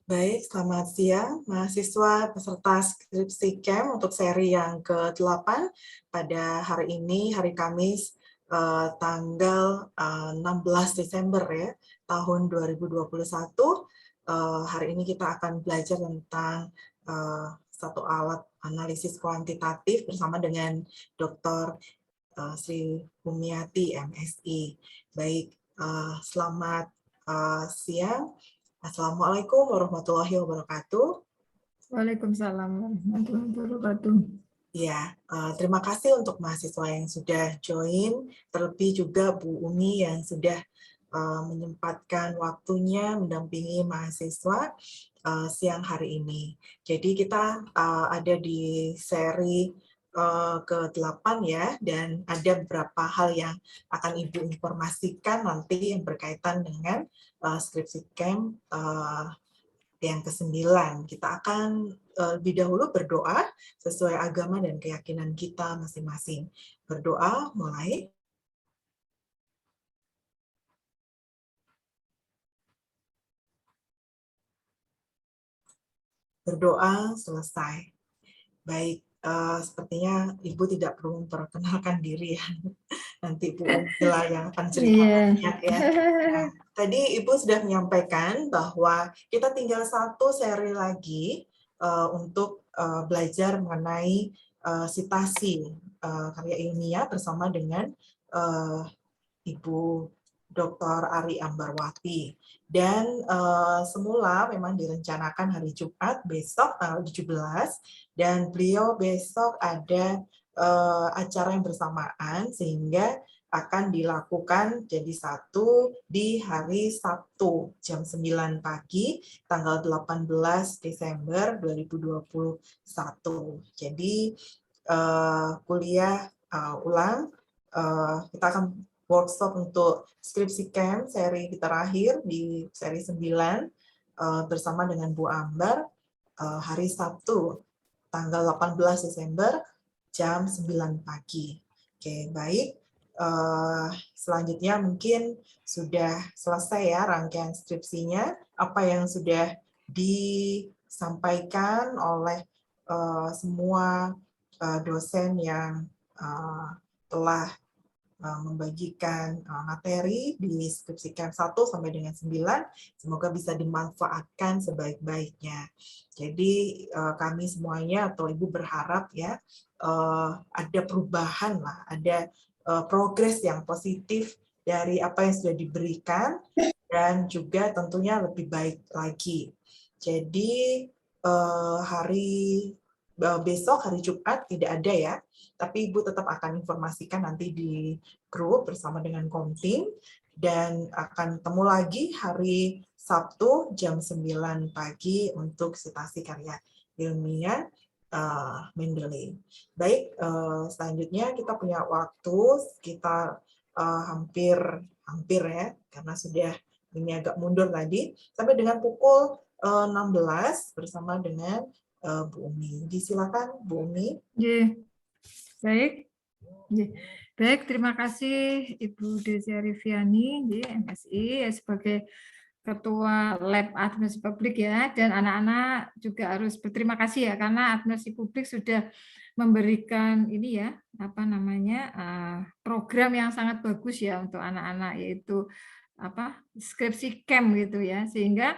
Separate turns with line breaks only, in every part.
Baik, selamat siang mahasiswa peserta skripsi camp untuk seri yang ke-8 pada hari ini, hari Kamis, tanggal 16 Desember ya, tahun 2021. Hari ini kita akan belajar tentang satu alat analisis kuantitatif bersama dengan Dr. Sri Bumiati, MSI. Baik, selamat siang. Assalamualaikum warahmatullahi wabarakatuh.
Waalaikumsalam warahmatullahi wabarakatuh.
Ya, terima kasih untuk mahasiswa yang sudah join, terlebih juga Bu Umi yang sudah menyempatkan waktunya mendampingi mahasiswa siang hari ini. Jadi kita ada di seri ke-8 ya, dan ada beberapa hal yang akan Ibu informasikan nanti yang berkaitan dengan skripsi camp yang ke-9. Kita akan lebih dahulu berdoa sesuai agama dan keyakinan kita masing-masing. Berdoa mulai. Berdoa selesai. Baik, sepertinya Ibu tidak perlu memperkenalkan diri ya. Nanti Bu Umila yang akan cerita banyak ya. Nah, tadi Ibu sudah menyampaikan bahwa kita tinggal satu seri lagi untuk belajar mengenai sitasi karya ilmiah bersama dengan Ibu Dr. Ari Ambarwati. Dan semula memang direncanakan hari Jumat besok tanggal 17, dan beliau besok ada acara yang bersamaan sehingga akan dilakukan jadi satu di hari Sabtu jam 9 pagi tanggal 18 Desember 2021. Jadi kuliah ulang, kita akan workshop untuk skripsi camp seri terakhir di seri 9 bersama dengan Bu Ambar hari Sabtu tanggal 18 Desember jam 9 pagi. Oke, baik. Selanjutnya mungkin sudah selesai ya rangkaian skripsinya, apa yang sudah disampaikan oleh semua dosen yang telah membagikan materi di skripsi camp 1 sampai dengan 9, semoga bisa dimanfaatkan sebaik-baiknya. Jadi kami semuanya atau Ibu berharap ya ada perubahan lah, ada progres yang positif dari apa yang sudah diberikan dan juga tentunya lebih baik lagi. Jadi hari besok hari Jumat tidak ada ya, tapi Ibu tetap akan informasikan nanti di grup bersama dengan Komting, dan akan ketemu lagi hari Sabtu jam 9 pagi untuk sitasi karya ilmiah Mendeley. Baik, selanjutnya kita punya waktu sekitar hampir ya, karena sudah ini agak mundur tadi, sampai dengan pukul 16 bersama dengan Bu Umi. Disilakan Bu Umi.
Baik. Baik, terima kasih Ibu Desi Arifiani, MSI, sebagai Ketua Lab Administrasi Publik ya, dan anak-anak juga harus berterima kasih ya, karena Administrasi Publik sudah memberikan ini ya, apa namanya, program yang sangat bagus ya untuk anak-anak, yaitu apa, skripsi camp gitu ya, sehingga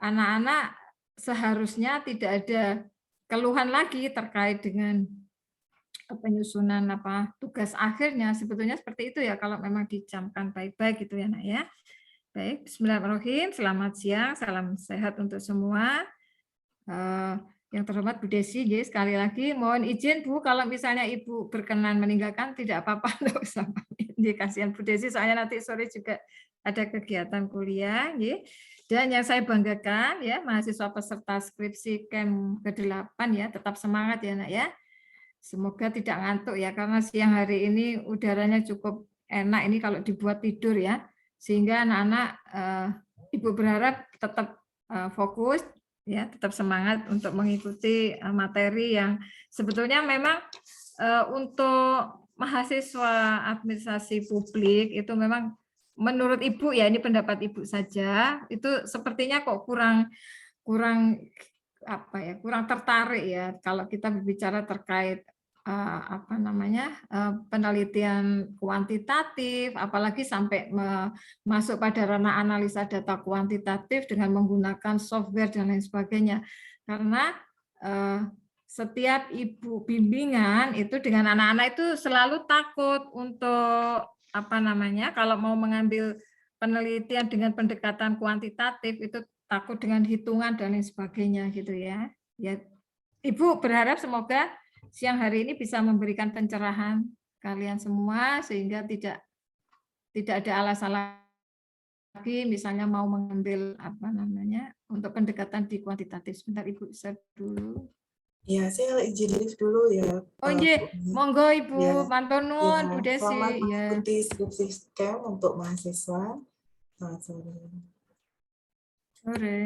anak-anak seharusnya tidak ada keluhan lagi terkait dengan penyusunan apa tugas akhirnya. Sebetulnya seperti itu ya kalau memang dicamkan baik-baik gitu ya, Nak ya. Baik, bismillahirrahmanirrahim. Selamat siang, salam sehat untuk semua. Yang terhormat Bu Desi, sekali lagi mohon izin Bu, kalau misalnya Ibu berkenan meninggalkan tidak apa-apa, enggak usah pamit. Kasihan Bu Desi, soalnya nanti sore juga ada kegiatan kuliah. Dan yang saya banggakan ya, mahasiswa peserta skripsi camp ke-8 ya, tetap semangat ya Nak ya. Semoga tidak ngantuk ya, karena siang hari ini udaranya cukup enak ini kalau dibuat tidur ya, sehingga anak-anak Ibu berharap tetap fokus ya, tetap semangat untuk mengikuti materi yang sebetulnya memang untuk mahasiswa administrasi publik itu memang menurut Ibu ya, ini pendapat Ibu saja, itu sepertinya kok kurang kurang apa ya, kurang tertarik ya kalau kita berbicara terkait apa namanya, penelitian kuantitatif, apalagi sampai masuk pada ranah analisa data kuantitatif dengan menggunakan software dan lain sebagainya. Karena setiap ibu bimbingan itu dengan anak-anak itu selalu takut untuk apa namanya, kalau mau mengambil penelitian dengan pendekatan kuantitatif itu takut dengan hitungan dan lain sebagainya gitu ya. Ya, Ibu berharap semoga siang hari ini bisa memberikan pencerahan kalian semua sehingga tidak ada alasan lagi misalnya mau mengambil apa namanya untuk pendekatan di kuantitatif. Sebentar Ibu share dulu.
Ya, saya izin live dulu ya.
Oh iya, monggo Ibu,
Ya,
mantun nuwun Bu Desi.
selamat
Ya.
mengikuti skripsi STEM untuk mahasiswa. Selamat sore.
Sore.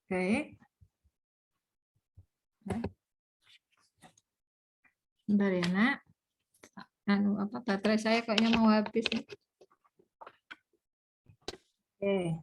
Oke. Bentar ya, Nak. Apa baterai saya kayaknya mau habis nih. Oke.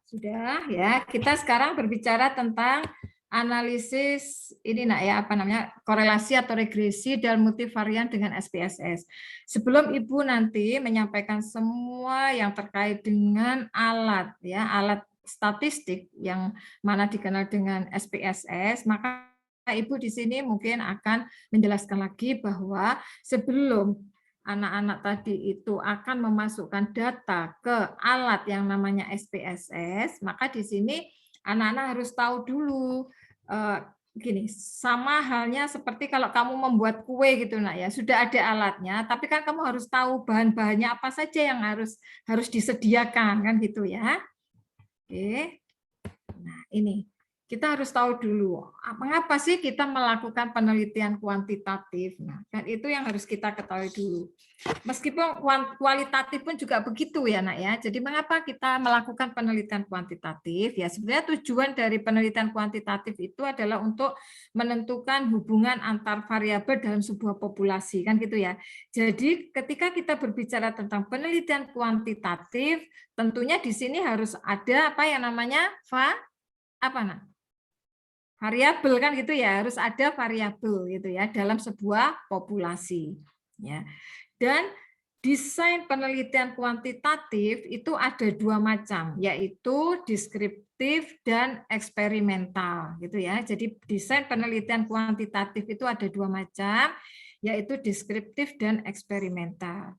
Sudah ya, kita sekarang berbicara tentang analisis ini Nak ya, apa namanya? Korelasi atau regresi dan multivarian dengan SPSS. Sebelum Ibu nanti menyampaikan semua yang terkait dengan alat ya, alat statistik yang mana dikenal dengan SPSS, maka Ibu di sini mungkin akan menjelaskan lagi bahwa sebelum anak-anak tadi itu akan memasukkan data ke alat yang namanya SPSS, maka di sini anak-anak harus tahu dulu gini, sama halnya seperti kalau kamu membuat kue gitu Nak ya, sudah ada alatnya, tapi kan kamu harus tahu bahan-bahannya apa saja yang harus disediakan kan gitu ya. Oke. Nah, ini kita harus tahu dulu mengapa sih kita melakukan penelitian kuantitatif. Nah, kan itu yang harus kita ketahui dulu. Meskipun kualitatif pun juga begitu ya Nak ya. Jadi mengapa kita melakukan penelitian kuantitatif? Ya sebenarnya tujuan dari penelitian kuantitatif itu adalah untuk menentukan hubungan antar variabel dalam sebuah populasi kan gitu ya. Jadi ketika kita berbicara tentang penelitian kuantitatif, tentunya di sini harus ada apa yang namanya variabel kan gitu ya, harus ada variabel gitu ya dalam sebuah populasi ya. Dan desain penelitian kuantitatif itu ada dua macam, yaitu deskriptif dan eksperimental gitu ya. Jadi desain penelitian kuantitatif itu ada dua macam, yaitu deskriptif dan eksperimental.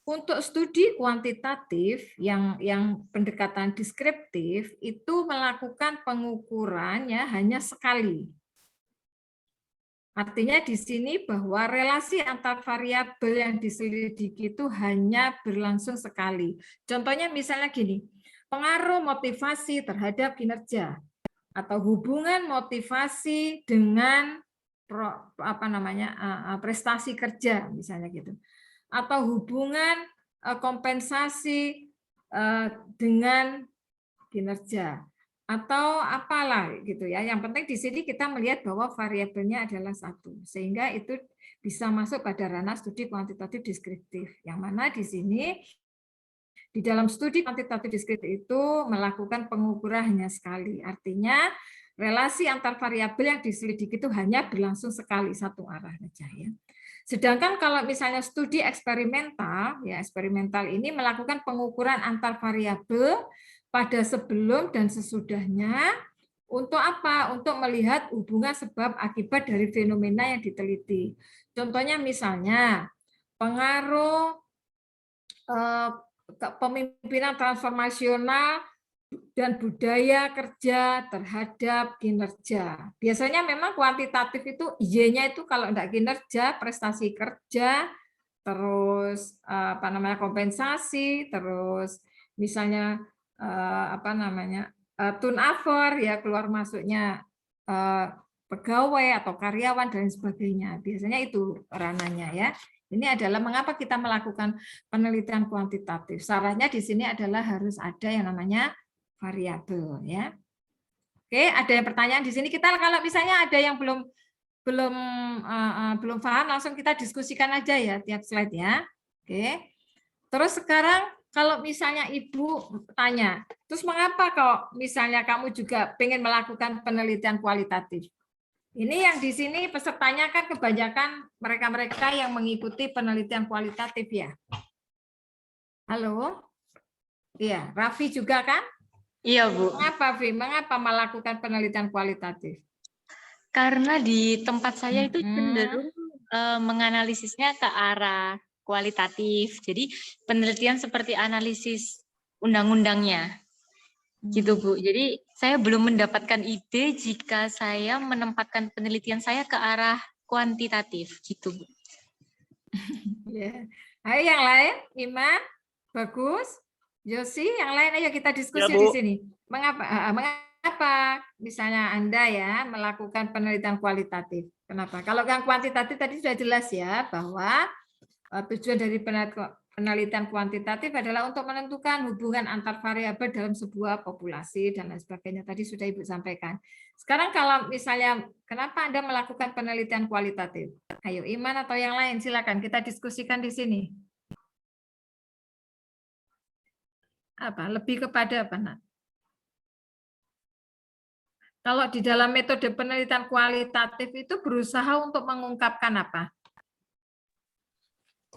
Untuk studi kuantitatif yang pendekatan deskriptif itu melakukan pengukurannya hanya sekali. Artinya di sini bahwa relasi antar variabel yang diselidiki itu hanya berlangsung sekali. Contohnya misalnya gini, pengaruh motivasi terhadap kinerja atau hubungan motivasi dengan prestasi kerja misalnya gitu. Atau hubungan kompensasi dengan kinerja atau apalah gitu ya. Yang penting di sini kita melihat bahwa variabelnya adalah satu, sehingga itu bisa masuk pada ranah studi kuantitatif deskriptif. Yang mana di sini di dalam studi kuantitatif deskriptif itu melakukan pengukuran hanya sekali. Artinya relasi antar variabel yang diselidiki itu hanya berlangsung sekali, satu arah saja ya. Sedangkan kalau misalnya studi eksperimental, ya eksperimental ini melakukan pengukuran antar variabel pada sebelum dan sesudahnya untuk apa? Untuk melihat hubungan sebab akibat dari fenomena yang diteliti. Contohnya misalnya pengaruh kepemimpinan transformasional dan budaya kerja terhadap kinerja. Biasanya memang kuantitatif itu Y-nya itu kalau enggak kinerja, prestasi kerja, terus kompensasi, terus misalnya turnover ya keluar masuknya pegawai atau karyawan dan sebagainya. Biasanya itu ranahnya ya. Ini adalah mengapa kita melakukan penelitian kuantitatif. Syaratnya di sini adalah harus ada yang namanya variabel ya. Oke, ada yang pertanyaan di sini. Kita kalau misalnya ada yang belum belum paham, langsung kita diskusikan aja ya tiap slide ya. Oke. Terus sekarang kalau misalnya Ibu tanya, terus mengapa kok misalnya kamu juga pengen melakukan penelitian kualitatif? Ini yang di sini pesertanya kan kebanyakan mereka-mereka yang mengikuti penelitian kualitatif ya. Halo? Iya, Raffi juga kan?
Iya, Bu.
Mengapa, Vi? Mengapa melakukan penelitian kualitatif?
Karena di tempat saya itu cenderung menganalisisnya ke arah kualitatif. Jadi penelitian seperti analisis undang-undangnya. Gitu, Bu. Jadi saya belum mendapatkan ide jika saya menempatkan penelitian saya ke arah kuantitatif, gitu, Bu.
Ya. Ayo yang lain, Iman, bagus. Yosi, yang lain ayo kita diskusi di sini. Mengapa misalnya Anda ya melakukan penelitian kualitatif? Kenapa? Kalau yang kuantitatif tadi sudah jelas ya bahwa tujuan dari penelitian kuantitatif adalah untuk menentukan hubungan antar variabel dalam sebuah populasi dan lain sebagainya. Tadi sudah Ibu sampaikan. Sekarang kalau misalnya kenapa Anda melakukan penelitian kualitatif? Ayo Iman atau yang lain silakan kita diskusikan di sini. Apa? Lebih kepada apa, Nak? Kalau di dalam metode penelitian kualitatif itu berusaha untuk mengungkapkan apa?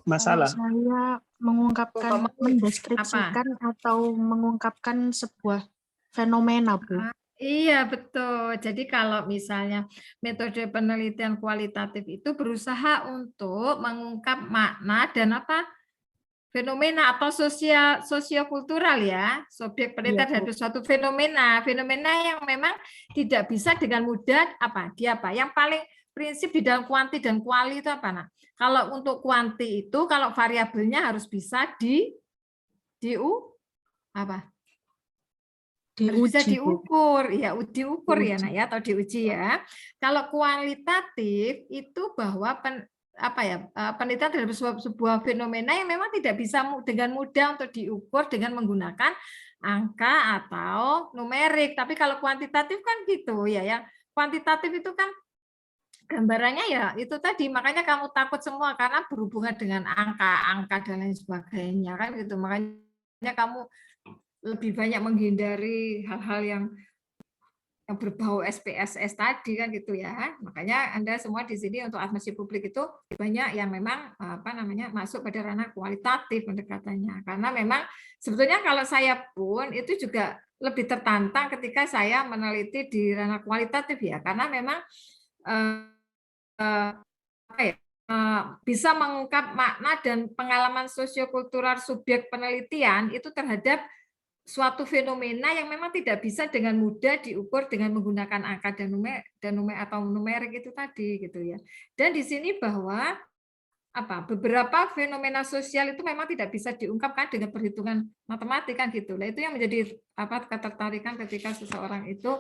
Masalah.
Saya mengungkapkan, mendeskripsikan atau mengungkapkan sebuah fenomena, Bu.
Iya, betul. Jadi kalau misalnya metode penelitian kualitatif itu berusaha untuk mengungkap makna dan apa? Fenomena atau sosiokultural ya, subjek penelitian dari suatu fenomena yang memang tidak bisa dengan mudah yang paling prinsip di dalam kuanti dan kuali itu apa, Nak? Kalau untuk kuanti itu kalau variabelnya harus bisa bisa diukur, ya diukur ya, Nak ya, atau diuji ya. Kalau kualitatif itu bahwa penelitian terhadap sebuah fenomena yang memang tidak bisa dengan mudah untuk diukur dengan menggunakan angka atau numerik. Tapi kalau kuantitatif kan gitu ya, yang kuantitatif itu kan gambarannya ya itu tadi, makanya kamu takut semua karena berhubungan dengan angka dan lain sebagainya kan gitu. Makanya kamu lebih banyak menghindari hal-hal yang berbau SPSS tadi kan gitu ya. Makanya Anda semua di sini untuk administrasi publik itu banyak yang memang masuk pada ranah kualitatif pendekatannya. Karena memang sebetulnya kalau saya pun itu juga lebih tertantang ketika saya meneliti di ranah kualitatif ya. Karena memang bisa mengungkap makna dan pengalaman sosiokultural subjek penelitian itu terhadap suatu fenomena yang memang tidak bisa dengan mudah diukur dengan menggunakan angka dan numerik itu tadi gitu ya. Dan di sini bahwa beberapa fenomena sosial itu memang tidak bisa diungkapkan dengan perhitungan matematik kan gitu. Nah, itu yang menjadi ketertarikan ketika seseorang itu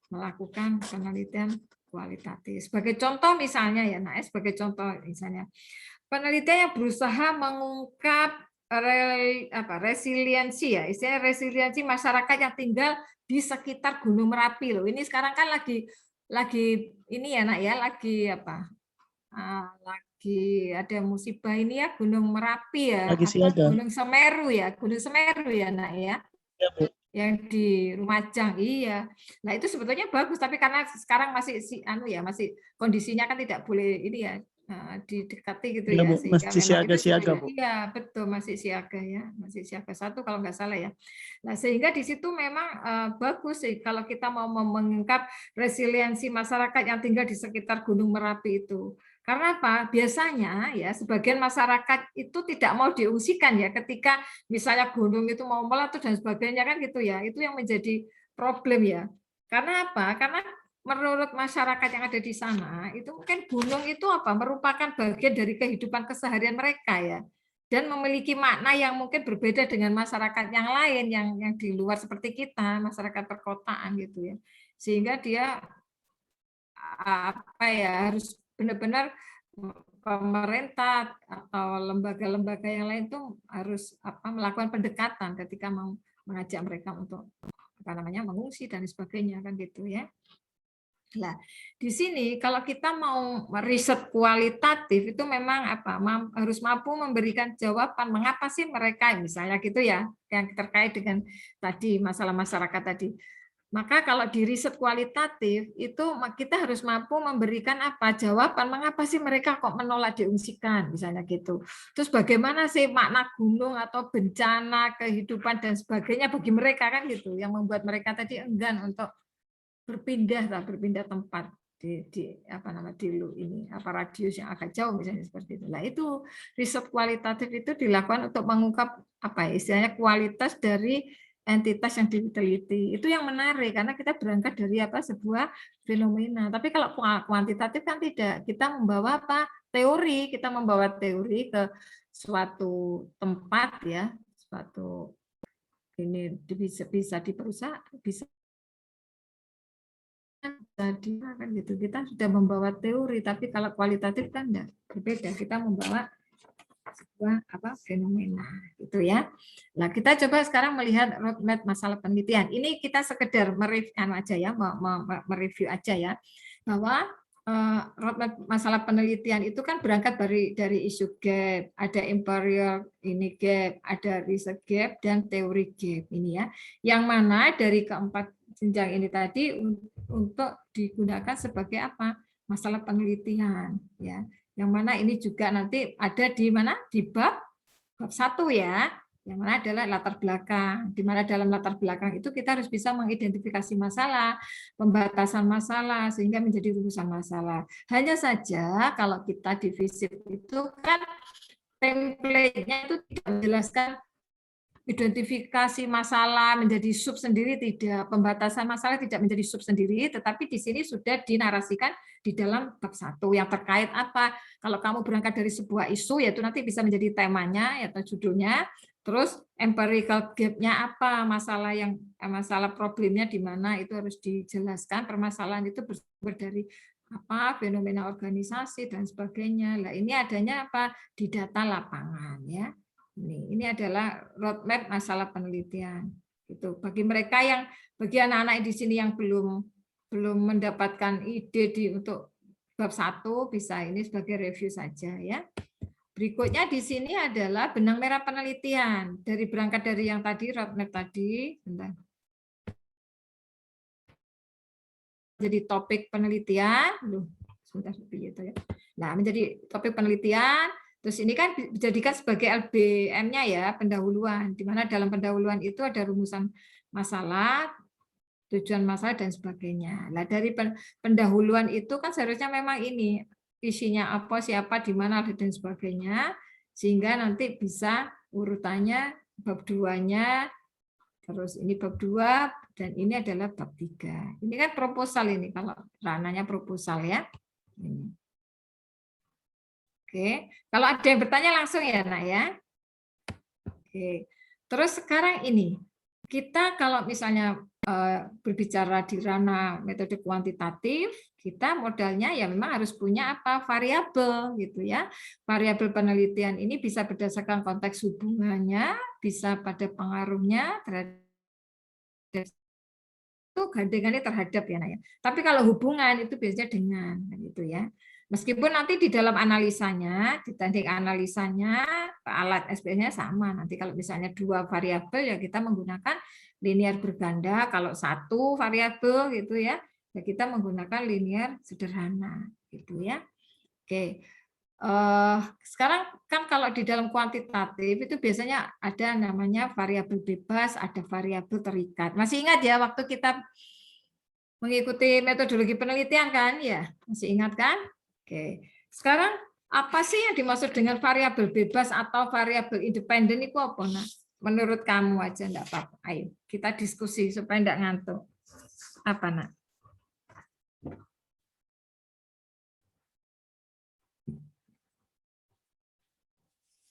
melakukan penelitian kualitatif. Sebagai contoh misalnya ya, sebagai contoh misalnya penelitian yang berusaha mengungkap resiliensi ya, istilahnya resiliensi masyarakat yang tinggal di sekitar Gunung Merapi loh. Ini sekarang kan lagi ini ya, Nak ya, lagi lagi ada musibah ini ya, Gunung Merapi ya, Gunung Semeru ya, Nak ya.
Ya, Bu.
Yang di Lumajang, iya. Nah itu sebetulnya bagus, tapi karena sekarang masih masih kondisinya kan tidak boleh ini ya didekati gitu ya,
Bu, masih siaga-siaga, Bu.
Iya betul, masih siaga ya, masih siaga 1 kalau nggak salah ya. Nah sehingga di situ memang bagus sih kalau kita mau mengungkap resiliensi masyarakat yang tinggal di sekitar Gunung Merapi itu. Karena apa? Biasanya ya sebagian masyarakat itu tidak mau diungsikan ya ketika misalnya gunung itu mau meletus dan sebagainya kan gitu ya. Itu yang menjadi problem ya. Karena apa? Karena menurut masyarakat yang ada di sana itu mungkin gunung itu merupakan bagian dari kehidupan keseharian mereka ya. Dan memiliki makna yang mungkin berbeda dengan masyarakat yang lain yang di luar seperti kita, masyarakat perkotaan gitu ya. Sehingga dia harus benar-benar pemerintah atau lembaga-lembaga yang lain tuh harus melakukan pendekatan ketika mau mengajak mereka untuk mengungsi dan sebagainya kan gitu ya. Nah, di sini kalau kita mau riset kualitatif itu memang harus mampu memberikan jawaban mengapa sih mereka misalnya gitu ya, yang terkait dengan tadi masalah masyarakat tadi. Maka kalau di riset kualitatif itu kita harus mampu memberikan jawaban mengapa sih mereka kok menolak diungsikan misalnya gitu. Terus bagaimana sih makna gunung atau bencana kehidupan dan sebagainya bagi mereka kan gitu yang membuat mereka tadi enggan untuk berpindah tempat di radius yang agak jauh misalnya seperti itu. Nah, itu riset kualitatif itu dilakukan untuk mengungkap istilahnya kualitas dari entitas yang diteliti. Itu yang menarik karena kita berangkat dari sebuah fenomena. Tapi kalau kuantitatif kan tidak. Kita membawa teori, kita membawa teori ke suatu tempat ya, suatu ini bisa di perusahaan, bisa tadi kan gitu, kita sudah membawa teori, tapi kalau kualitatif kan enggak, berbeda, kita membawa sebuah fenomena gitu ya. Nah, kita coba sekarang melihat roadmap masalah penelitian. Ini kita sekedar mereview aja ya, bahwa roadmap masalah penelitian itu kan berangkat dari isu gap, ada imperial ini gap, ada research gap dan teori gap ini ya. Yang mana dari keempat jenjang ini tadi untuk digunakan sebagai masalah penelitian ya. Yang mana ini juga nanti ada di mana di bab 1 ya, yang mana adalah latar belakang. Di mana dalam latar belakang itu kita harus bisa mengidentifikasi masalah, pembatasan masalah sehingga menjadi rumusan masalah. Hanya saja kalau kita di FISIP itu kan template-nya itu tidak menjelaskan identifikasi masalah menjadi sub sendiri, tidak, pembatasan masalah tidak menjadi sub sendiri, tetapi di sini sudah dinarasikan di dalam bab 1 yang terkait kalau kamu berangkat dari sebuah isu yaitu nanti bisa menjadi temanya atau judulnya, terus empirical gap-nya masalah problemnya di mana itu harus dijelaskan, permasalahan itu bersumber dari fenomena organisasi dan sebagainya. Nah, ini adanya di data lapangan ya. Ini adalah roadmap masalah penelitian. Itu bagi mereka bagi anak-anak di sini yang belum mendapatkan ide untuk bab 1 bisa ini sebagai review saja ya. Berikutnya di sini adalah benang merah penelitian berangkat dari yang tadi roadmap tadi. Bentar. Jadi topik penelitian, Nah, menjadi topik penelitian. Terus ini kan dijadikan sebagai LBM-nya ya, pendahuluan, di mana dalam pendahuluan itu ada rumusan masalah, tujuan masalah, dan sebagainya. Nah, dari pendahuluan itu kan seharusnya memang ini, isinya apa, siapa, di mana, dan sebagainya, sehingga nanti bisa urutannya bab 2-nya, terus ini bab 2, dan ini adalah bab 3. Ini kan proposal ini, kalau ranahnya proposal ya. Ini. Oke, kalau ada yang bertanya langsung ya, Nak ya. Oke, terus sekarang ini kita kalau misalnya berbicara di ranah metode kuantitatif, kita modalnya ya memang harus punya variabel gitu ya. Variabel penelitian ini bisa berdasarkan konteks hubungannya, bisa pada pengaruhnya terhadap itu gandengannya terhadap ya, Nak ya. Tapi kalau hubungan itu biasanya dengan gitu ya. Meskipun nanti di dalam analisanya, di teknik analisanya, alat SPSS-nya sama. Nanti kalau misalnya 2 variabel ya kita menggunakan linear berganda. Kalau 1 variabel gitu ya, ya kita menggunakan linear sederhana gitu ya. Oke. Sekarang kan kalau di dalam kuantitatif itu biasanya ada namanya variabel bebas, ada variabel terikat. Masih ingat ya waktu kita mengikuti metodologi penelitian kan? Ya, masih ingat kan? Oke, sekarang apa sih yang dimaksud dengan variabel bebas atau variabel independen itu apa? Nah, menurut kamu aja enggak apa-apa. Ayo, kita diskusi supaya enggak ngantuk. Apa, Nak?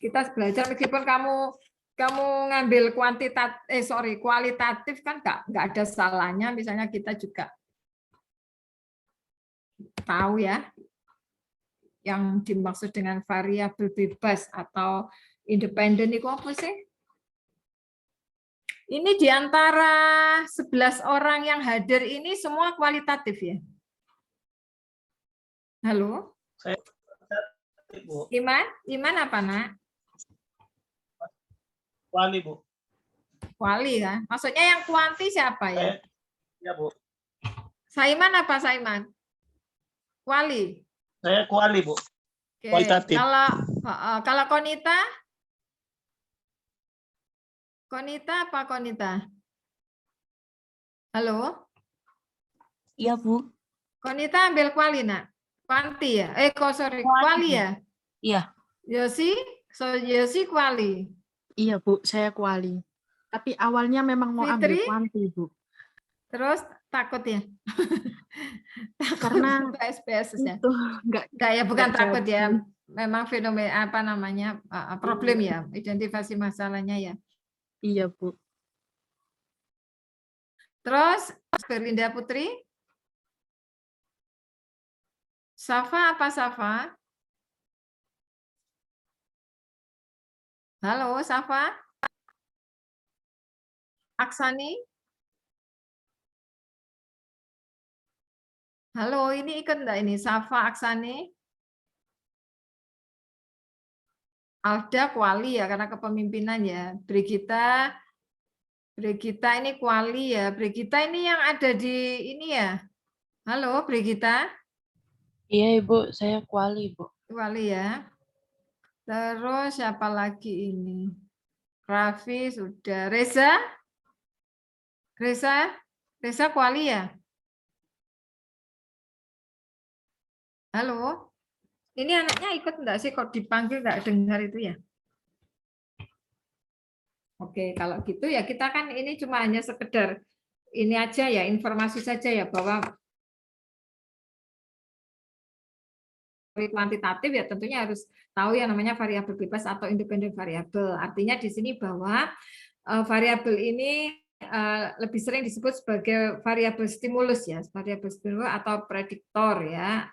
Kita belajar meskipun kamu ngambil kualitatif kan enggak ada salahnya, misalnya kita juga tahu ya yang dimaksud dengan variabel bebas atau independen itu apa sih? Ini di antara 11 orang yang hadir ini semua kualitatif ya? Halo?
Saya Bu.
Iman apa, Nak?
Wali, Bu.
Wali kan? Maksudnya yang kuanti siapa ya?
Ya, Bu.
Saiman apa Saiman? Wali.
Saya kuali, Bu.
Oke.
Kualitatif.
Kalau Konita? Konita apa Konita? Halo?
Iya, Bu.
Konita ambil kuali, Nak? Kuanti ya? Sorry,
Kuali,
kuali ya?
Iya.
Yosi kuali.
Iya, Bu, saya kuali. Tapi awalnya memang mau ambil
Fitri?
kuanti, Bu.
Terus takut ya?
Karena
SPS ya?
itu enggak
ya, bukan takut
jadi.
ya. Memang fenomena apa namanya problem ya, identifikasi masalahnya ya.
Iya, Bu.
Terus Berlinda Putri? Safa apa Safa? Halo Safa? Aksani? Halo, ini ikut enggak ini? Safa, Aksani? Alda kuali ya, karena kepemimpinan ya. Brigita ini kuali ya. Brigita ini yang ada di ini ya. Halo, Brigita?
Iya, Ibu, saya kuali, Bu.
Kuali ya. Terus siapa lagi ini? Raffi sudah. Reza? Reza kuali ya? Halo? Ini anaknya ikut enggak sih? Kok dipanggil enggak dengar itu ya? Oke, kalau gitu ya kita kan ini cuma hanya sekedar ini aja ya, informasi saja ya bahwa kuantitatif ya tentunya harus tahu yang namanya variabel bebas atau independen variabel. Artinya di sini bahwa variabel ini lebih sering disebut sebagai variabel stimulus ya, variabel stimulus atau prediktor ya,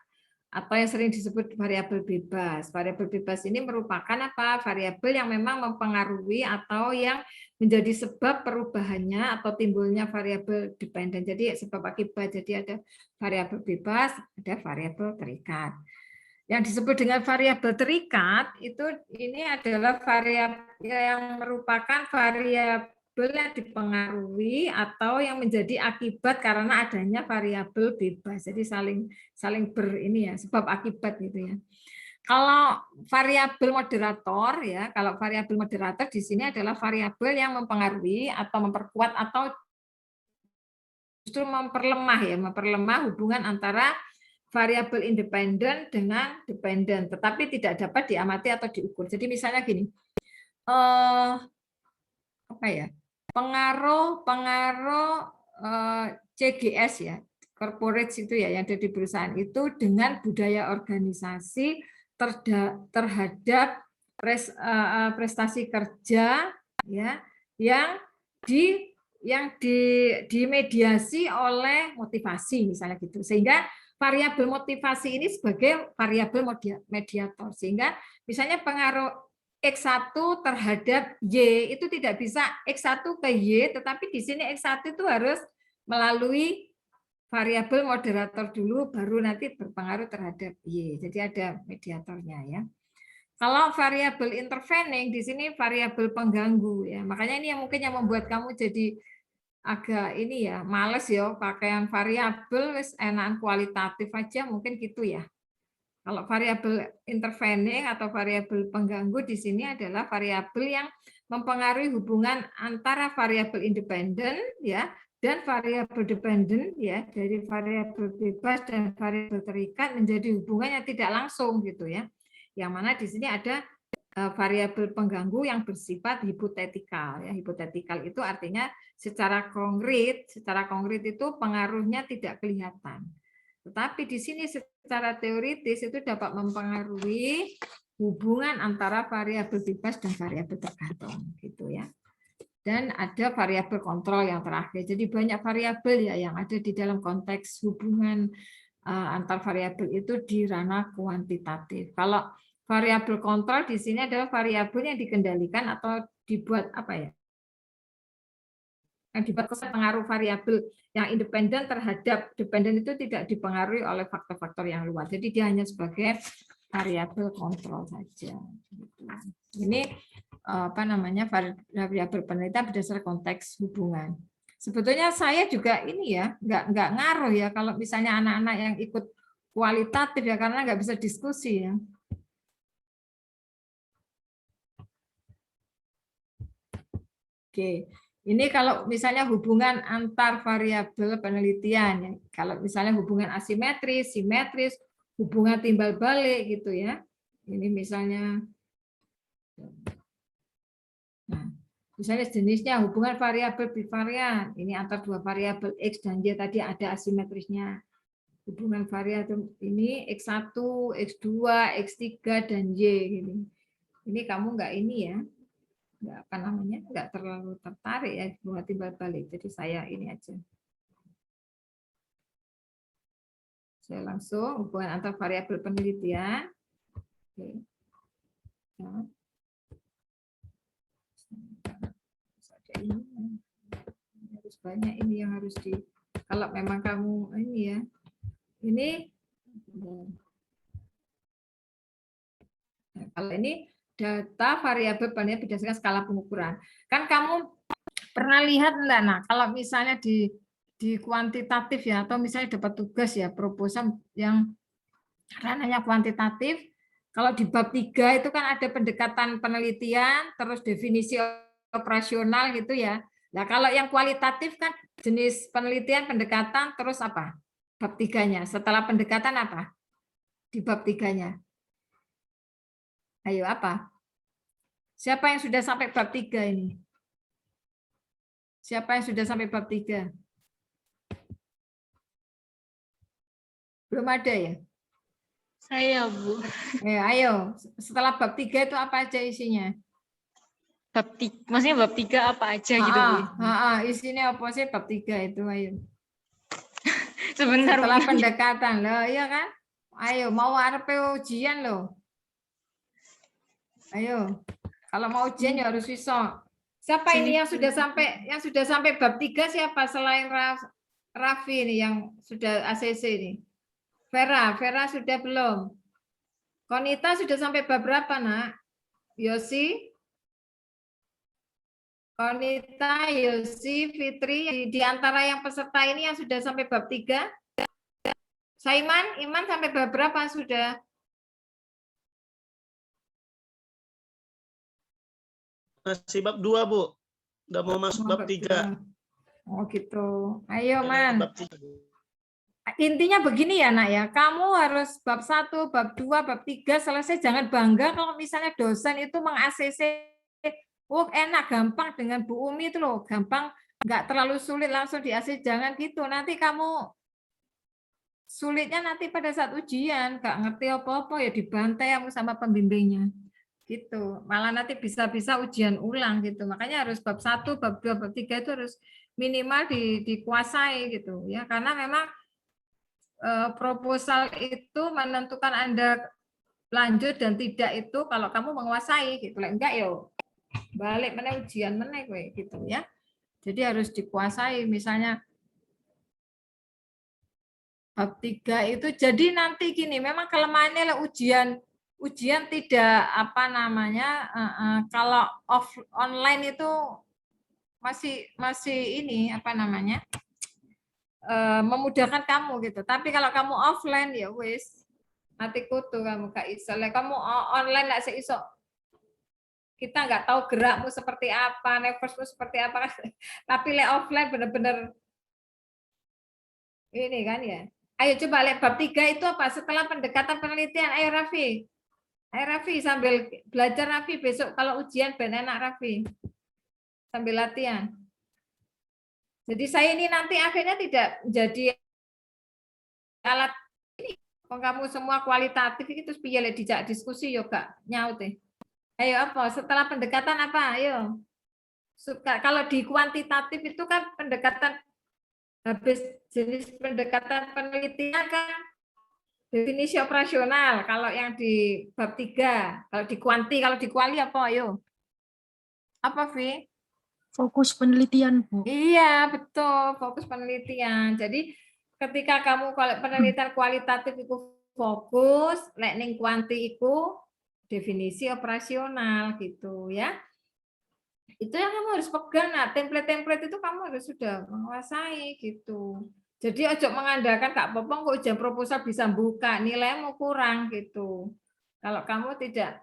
atau yang sering disebut variabel bebas. Variabel bebas ini merupakan apa? Variabel yang memang mempengaruhi atau yang menjadi sebab perubahannya atau timbulnya variabel dependen. Jadi sebab akibat. Jadi ada variabel bebas, ada variabel terikat. Yang disebut dengan variabel terikat itu ini adalah variabel yang merupakan variabel yang dipengaruhi atau yang menjadi akibat karena adanya variabel bebas. Jadi saling ini ya, sebab akibat gitu ya. Kalau variabel moderator ya, kalau variabel moderator di sini adalah variabel yang mempengaruhi atau memperkuat atau justru memperlemah hubungan antara variabel independen dengan dependen, tetapi tidak dapat diamati atau diukur. Jadi misalnya gini, apa ya, pengaruh CGS ya, corporate itu ya yang ada di perusahaan itu dengan budaya organisasi terhadap prestasi kerja ya yang dimediasi oleh motivasi misalnya gitu, sehingga variabel motivasi ini sebagai variabel mediator, sehingga misalnya pengaruh X1 terhadap Y itu tidak bisa X1 ke Y, tetapi di sini X1 itu harus melalui variabel moderator dulu, baru nanti berpengaruh terhadap Y. Jadi ada mediatornya ya. Kalau variabel intervening di sini variabel pengganggu ya. Makanya ini yang mungkin yang membuat kamu jadi agak ini ya, males ya pakai yang variabel, wis enakan kualitatif aja mungkin gitu ya. Kalau variabel intervening atau variabel pengganggu di sini adalah variabel yang mempengaruhi hubungan antara variabel independen ya dan variabel dependen ya, dari variabel bebas dan variabel terikat menjadi hubungan yang tidak langsung gitu ya. Yang mana di sini ada variabel pengganggu yang bersifat hipotetikal ya. Hipotetikal itu artinya secara konkret itu pengaruhnya tidak kelihatan. Tetapi di sini secara teoritis itu dapat mempengaruhi hubungan antara variabel bebas dan variabel tergantung gitu ya. Dan ada variabel kontrol yang terakhir. Jadi banyak variabel ya yang ada di dalam konteks hubungan antar variabel itu di ranah kuantitatif. Kalau variabel kontrol di sini adalah variabel yang dikendalikan atau dibuat apa ya? yang dibatasi pengaruh variabel yang independen terhadap dependen itu tidak dipengaruhi oleh faktor-faktor yang luar. Jadi dia hanya sebagai variabel kontrol saja. Ini apa namanya variabel penelitian berdasarkan konteks hubungan. Sebetulnya saya juga ini ya nggak ngaruh ya kalau misalnya anak-anak yang ikut kualitatif ya karena nggak bisa diskusi ya. Oke. Ini kalau misalnya hubungan antar variabel penelitian, ya. Kalau misalnya hubungan asimetris, simetris, hubungan timbal balik gitu ya. Ini misalnya, nah, misalnya jenisnya hubungan variabel bivarian. Ini antar dua variabel x dan y tadi ada asimetrisnya. Hubungan variabel ini x1, x2, x3 dan y. Ini kamu nggak ini ya. Nggak apa namanya, nggak terlalu tertarik ya bunga timbal balik. Jadi saya ini aja. Saya langsung hubungan antar variabel penelitian. Oke. Nah. Ada ini. Harus banyak ini yang harus di. Kalau memang kamu ini ya, ini. Nah, kalau ini data variabel penelitian berdasarkan skala pengukuran. Kan kamu pernah lihat enggak? Nah, kalau misalnya di kuantitatif ya, atau misalnya dapat tugas ya, proposal yang ranahnya kuantitatif, kalau di bab 3 itu kan ada pendekatan penelitian, terus definisi operasional gitu ya. Nah, kalau yang kualitatif kan jenis penelitian, pendekatan, terus apa? Bab 3-nya. Setelah pendekatan apa? Di bab 3-nya. Ayo, apa? Siapa yang sudah sampai bab 3 ini? Siapa yang sudah sampai bab 3? Belum ada ya?
Saya, Bu.
Ayo, setelah bab 3 itu apa aja isinya?
Bab 3, maksudnya bab 3 apa aja gitu, Bu?
Isinya apa sih bab 3 itu, ayo.
Sebentar,
Setelah
Bu.
pendekatan, loh, iya kan? Ayo, mau arepe ujian loh. Ayo, kalau mau ujian ya harus bisa. Siapa ini yang sudah sampai bab 3 siapa selain Raffi ini yang sudah ACC ini? Vera sudah belum? Konita sudah sampai bab berapa, Nak? Yosi? Konita, Yosi, Fitri, di antara yang peserta ini yang sudah sampai bab 3? Saiman, Iman sampai bab berapa sudah?
Masih bab 2, Bu. Udah mau masuk bab 3.
Oh gitu. Ayo, Man.
Bab 3.
Intinya begini ya, Nak ya. Kamu harus bab 1, bab 2, bab 3 selesai. Jangan bangga kalau misalnya dosen itu meng-ACC. Oh, enak, gampang dengan Bu Umi itu loh. Gampang, nggak terlalu sulit langsung di-ACC. Jangan gitu. Nanti kamu sulitnya nanti pada saat ujian. Nggak ngerti apa-apa ya dibantai kamu sama pembimbingnya. Gitu, malah nanti bisa-bisa ujian ulang gitu. Makanya harus bab 1, bab 2, bab 3 itu harus minimal dikuasai gitu ya. Karena memang proposal itu menentukan Anda lanjut dan tidak itu kalau kamu menguasai gitu. Enggak yo. Balik mana ujian mana gitu ya. Jadi harus dikuasai misalnya bab 3 itu jadi nanti gini, memang kelemahannya ujian tidak apa namanya kalau online itu masih ini apa namanya memudahkan kamu gitu. Tapi kalau kamu offline ya wis nanti kutu kamu gak iso. Kamu online nggak seiso kita nggak tahu gerakmu seperti apa, nervousmu seperti apa. Tapi offline benar-benar ini kan ya. Ayo coba lihat bab 3 itu apa setelah pendekatan penelitian. Ayo Raffi sambil belajar Raffi besok kalau ujian ben enak Raffi. Sambil latihan. Jadi saya ini nanti akhirnya tidak jadi alat ini. Kamu semua kualitatif itu piye le dijak diskusi yo gak nyaut deh. Ayo apa? Setelah pendekatan apa? Ayo. Kalau di kuantitatif itu kan pendekatan habis jenis pendekatan penelitian kan definisi operasional. Kalau yang di bab 3, kalau di kuali apa ayo? Apa, Vi?
Fokus penelitian, Bu.
Iya, betul, fokus penelitian. Jadi ketika kamu kalau penelitian kualitatif itu fokus, lek ning kuanti itu definisi operasional gitu ya. Itu yang kamu harus pegang. Nah, template-template itu kamu harus sudah menguasai gitu. Jadi ojo mengandalkan Kak Popong kok ujian proposal bisa buka, nilaimu kurang gitu. Kalau kamu tidak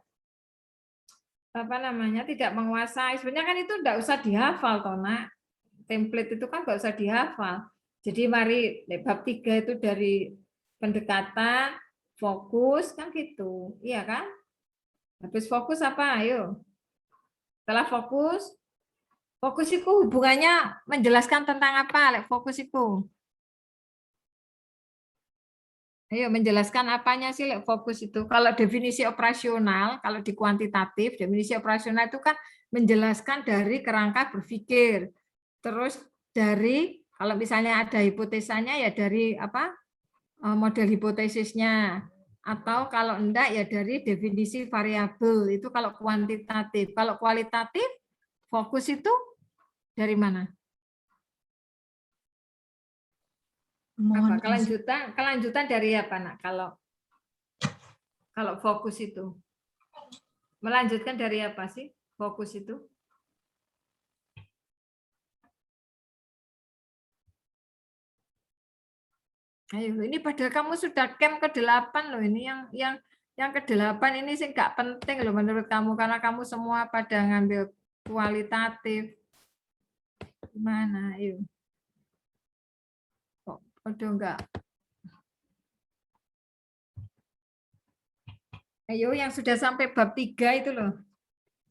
tidak menguasai, sebenarnya kan itu enggak usah dihafal toh, Nak. Template itu kan enggak usah dihafal. Jadi mari bab 3 itu dari pendekatan, fokus kan gitu. Iya kan? Habis fokus apa? Ayo. Setelah fokus, fokus itu hubungannya menjelaskan tentang apa? Fokus itu. Ayo menjelaskan apanya sih fokus itu. Kalau definisi operasional, kalau di kuantitatif, definisi operasional itu kan menjelaskan dari kerangka berpikir. Terus dari kalau misalnya ada hipotesanya ya dari apa? Model hipotesisnya. Atau kalau enggak ya dari definisi variabel. Itu kalau kuantitatif. Kalau kualitatif, fokus itu dari mana? Apa? Kelanjutan dari apa, Nak? Kalau fokus itu melanjutkan dari apa sih fokus itu? Ayo, ini padahal kamu sudah camp ke-8 loh, ini yang ke-8 ini sih nggak penting loh menurut kamu karena kamu semua pada ngambil kualitatif. Gimana? Ayo. Kok udah enggak? Ayo yang sudah sampai bab 3 itu loh.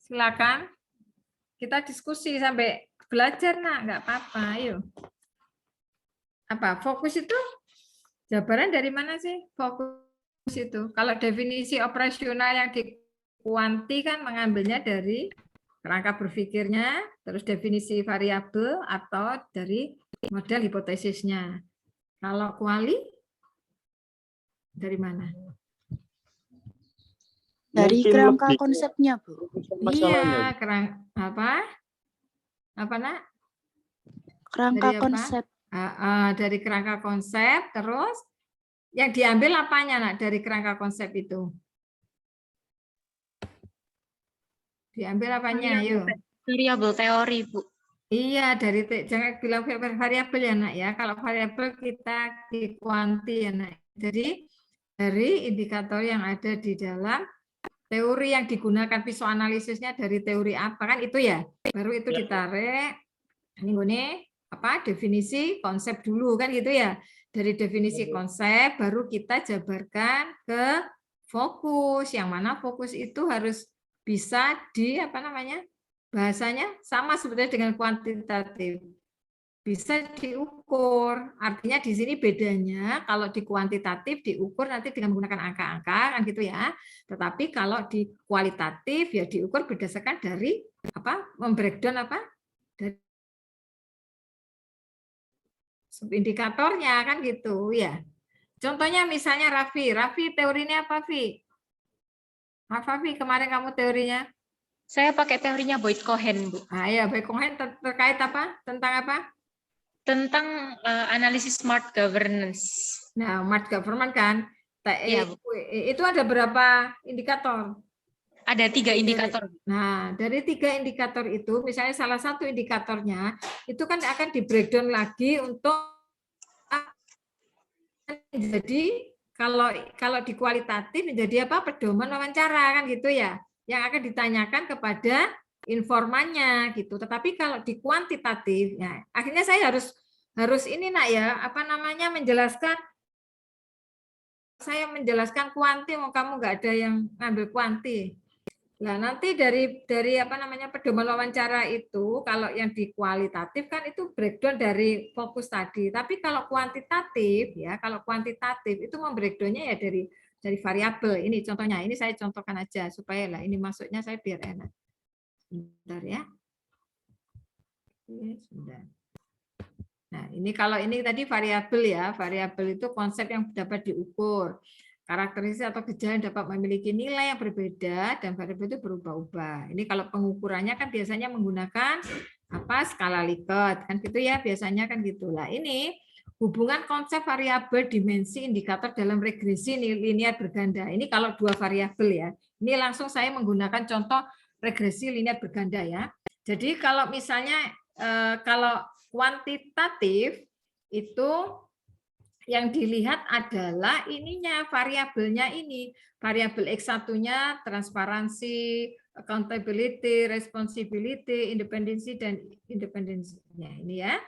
Silakan. Kita diskusi sampai belajar, Nak, enggak apa-apa. Ayo. Apa? Fokus itu jabaran dari mana sih? Fokus itu. Kalau definisi operasional yang di kuanti kan mengambilnya dari kerangka berpikirnya, terus definisi variabel atau dari model hipotesisnya. Kalau kuali dari mana?
Dari
Mungkin
kerangka
lebih
konsepnya, Bu.
Iya, apa? Apa, Nak?
Kerangka
Dari apa?
konsep.
Dari kerangka konsep, terus yang diambil apanya, Nak, dari kerangka konsep itu? Diambil apanya, ayo.
Variabel teori, Bu.
Iya, dari jangan bilang variabel ya, Nak ya. Kalau variabel kita di kuanti ya, Nak. Jadi dari indikator yang ada di dalam teori yang digunakan visuanalisisnya dari teori apa kan itu ya. Baru itu ditarik ini apa definisi konsep dulu kan gitu ya. Dari definisi konsep baru kita jabarkan ke fokus. Yang mana fokus itu harus bisa di apa namanya? Bahasanya sama sebetulnya dengan kuantitatif. Bisa diukur. Artinya di sini bedanya kalau di kuantitatif diukur nanti dengan menggunakan angka-angka kan gitu ya. Tetapi kalau di kualitatif ya diukur berdasarkan dari apa? Membreakdown apa? Dari subindikatornya kan gitu ya. Contohnya misalnya Raffi teorinya apa, Vi? Apa, Vi? Kemarin kamu teorinya?
Saya pakai teorinya Boyd Cohen, Bu.
Ya, Boyd Cohen terkait apa? Tentang apa?
Tentang analisis smart governance.
Nah, smart government kan.
Iya, Bu.
Itu ada berapa indikator?
Ada 3 indikator.
Nah, dari 3 indikator itu, misalnya salah satu indikatornya, itu kan akan di breakdown lagi untuk jadi kalau di kualitatif menjadi apa? Pedoman wawancara kan gitu ya. Yang akan ditanyakan kepada informannya gitu. Tetapi kalau di kuantitatif, ya akhirnya saya harus ini Nak ya, apa namanya menjelaskan saya menjelaskan kuanti, mau kamu nggak ada yang ngambil kuanti. Nah, nanti dari apa namanya pedoman wawancara itu kalau yang di kualitatif kan itu breakdown dari fokus tadi. Tapi kalau kuantitatif ya, kalau kuantitatif itu membreakdownnya ya dari variabel. Ini contohnya, ini saya contohkan aja supaya lah ini masuknya saya biar enak. Sebentar ya. Sebentar. Nah, ini kalau ini tadi variabel ya, variabel itu konsep yang dapat diukur. Karakteristik atau gejala yang dapat memiliki nilai yang berbeda dan variabel itu berubah-ubah. Ini kalau pengukurannya kan biasanya menggunakan skala Likert kan gitu ya, biasanya kan gitulah. Ini hubungan konsep variabel dimensi indikator dalam regresi linear berganda. Ini kalau dua variabel ya. Ini langsung saya menggunakan contoh regresi linear berganda ya. Jadi kalau misalnya kalau kuantitatif itu yang dilihat adalah ininya, variabelnya ini. Variabel X1-nya transparansi, accountability, responsibility, independensi, dan independensinya ini ya.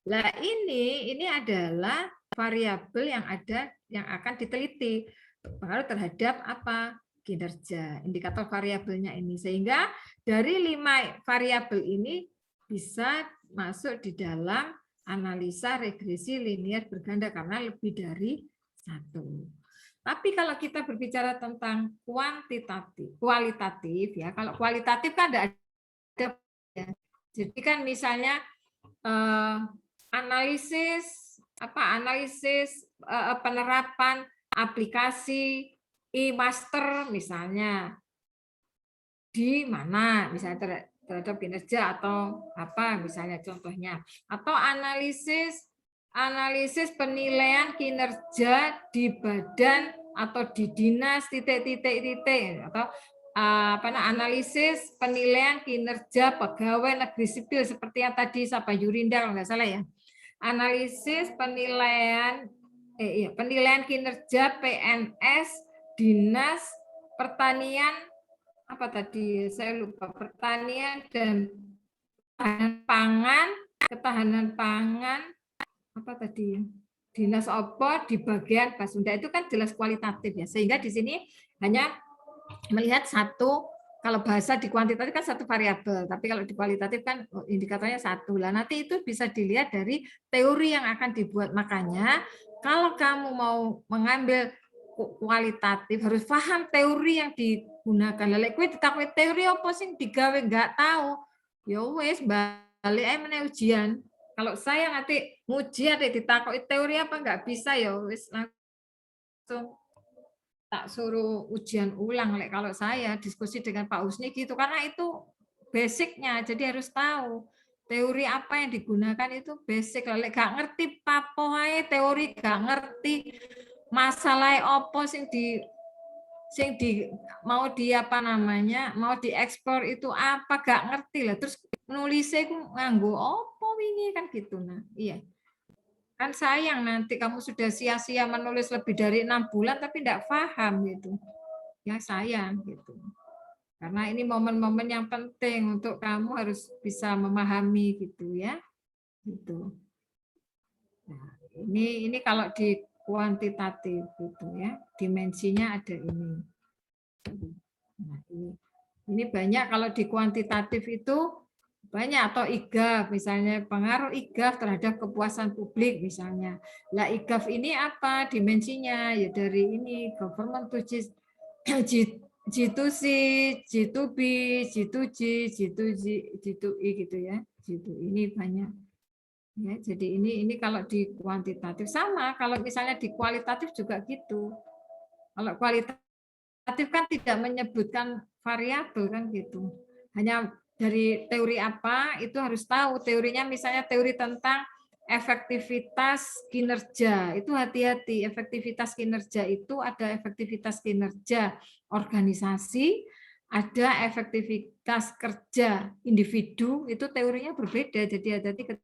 Nah ini adalah variabel yang ada yang akan diteliti pengaruh terhadap apa? Kinerja, indikator variabelnya ini. Sehingga dari 5 variabel ini bisa masuk di dalam analisa regresi linear berganda karena lebih dari 1. Tapi kalau kita berbicara tentang kualitatif ya, kalau kualitatif kan ada ya. Jadi kan misalnya analisis penerapan aplikasi e-master misalnya di mana misalnya terhadap kinerja atau apa misalnya contohnya, atau analisis penilaian kinerja di badan atau di dinas titik atau analisis penilaian kinerja pegawai negeri sipil seperti yang tadi Sapa Yurinda kalau nggak salah ya, analisis penilaian kinerja PNS dinas pertanian apa tadi saya lupa, pertanian dan ketahanan pangan apa tadi ya, dinas opo di bagian Basunda, itu kan jelas kualitatif ya, sehingga di sini hanya melihat satu. Kalau bahasa di kuantitatif kan satu variabel, tapi kalau di kualitatif kan indikatornya satu lah. Nanti itu bisa dilihat dari teori yang akan dibuat. Makanya kalau kamu mau mengambil kualitatif harus paham teori yang digunakan. Lha kowe ditakoni teori apa sing digawe nggak tahu, ya wis balik ae meneh ujian. Kalau saya nanti nguji ada ditakoki teori apa nggak bisa, ya wis langsung tak suruh ujian ulang. Lek kalau saya diskusi dengan Pak Husni gitu, karena itu basicnya, jadi harus tahu teori apa yang digunakan itu basic. Lek gak ngerti papo ae teori gak ngerti masalah opo sing di mau diekspor itu apa gak ngerti lah, terus nulisnya itu nganggo opo wingi kan gitu. Nah iya kan sayang nanti kamu sudah sia-sia menulis lebih dari 6 bulan tapi tidak paham gitu ya, sayang gitu. Karena ini momen-momen yang penting untuk kamu harus bisa memahami gitu ya, gitu. Nah, ini kalau di kuantitatif gitu ya, dimensinya ada ini. Nah, ini banyak kalau di kuantitatif itu banyak, atau IGAF misalnya, pengaruh IGAF terhadap kepuasan publik misalnya. Lah IGAF ini apa dimensinya? Ya dari ini government to G2C, G2B, G2G, G2E gitu ya. G2 ini banyak. Ya, jadi ini kalau di kuantitatif sama, kalau misalnya di kualitatif juga gitu. Kalau kualitatif kan tidak menyebutkan variabel kan gitu. Hanya dari teori apa itu harus tahu teorinya, misalnya teori tentang efektivitas kinerja, itu hati-hati. Efektivitas kinerja itu ada efektivitas kinerja organisasi, ada efektivitas kerja individu, itu teorinya berbeda. Jadi hati-hati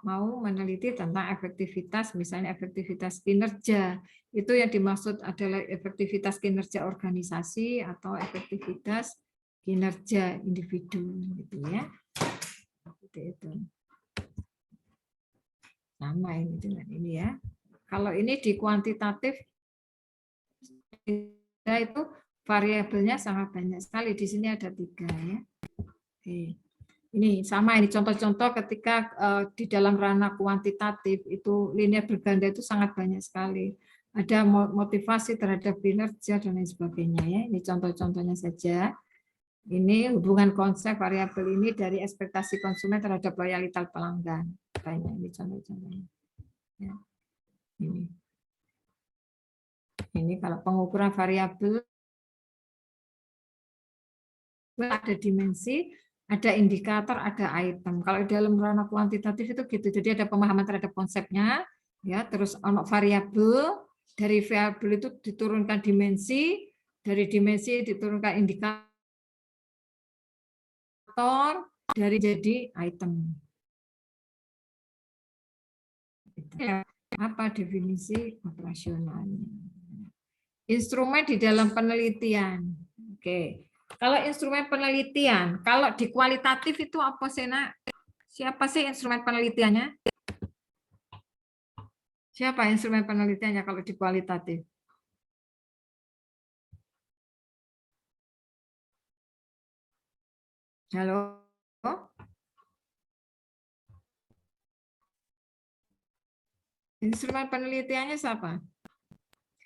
mau meneliti tentang efektivitas, misalnya efektivitas kinerja, itu yang dimaksud adalah efektivitas kinerja organisasi atau efektivitas kinerja individu gitu ya. Seperti itu. Sama ini dengan ini ya. Kalau ini di kuantitatif itu variabelnya sangat banyak sekali. Di sini ada 3 ya. Oke. Ini sama, ini contoh-contoh ketika di dalam ranah kuantitatif itu linear berganda itu sangat banyak sekali. Ada motivasi terhadap kinerja dan lain sebagainya ya. Ini contoh-contohnya saja. Ini hubungan konsep variabel ini dari ekspektasi konsumen terhadap loyalitas pelanggan. Banyak ini contoh-contohnya. Ya. Ini kalau pengukuran variabel ada dimensi, ada indikator, ada item. Kalau di dalam ranah kuantitatif itu gitu. Jadi ada pemahaman terhadap konsepnya, ya. Terus ono variabel, dari variabel itu diturunkan dimensi, dari dimensi diturunkan indikator, dari jadi item. Apa definisi operasionalnya? Instrumen di dalam penelitian. Oke. Kalau instrumen penelitian, kalau di kualitatif itu apa sih, Nak? Siapa sih instrumen penelitiannya? Siapa instrumen penelitiannya kalau di kualitatif? Halo? Instrumen penelitiannya siapa?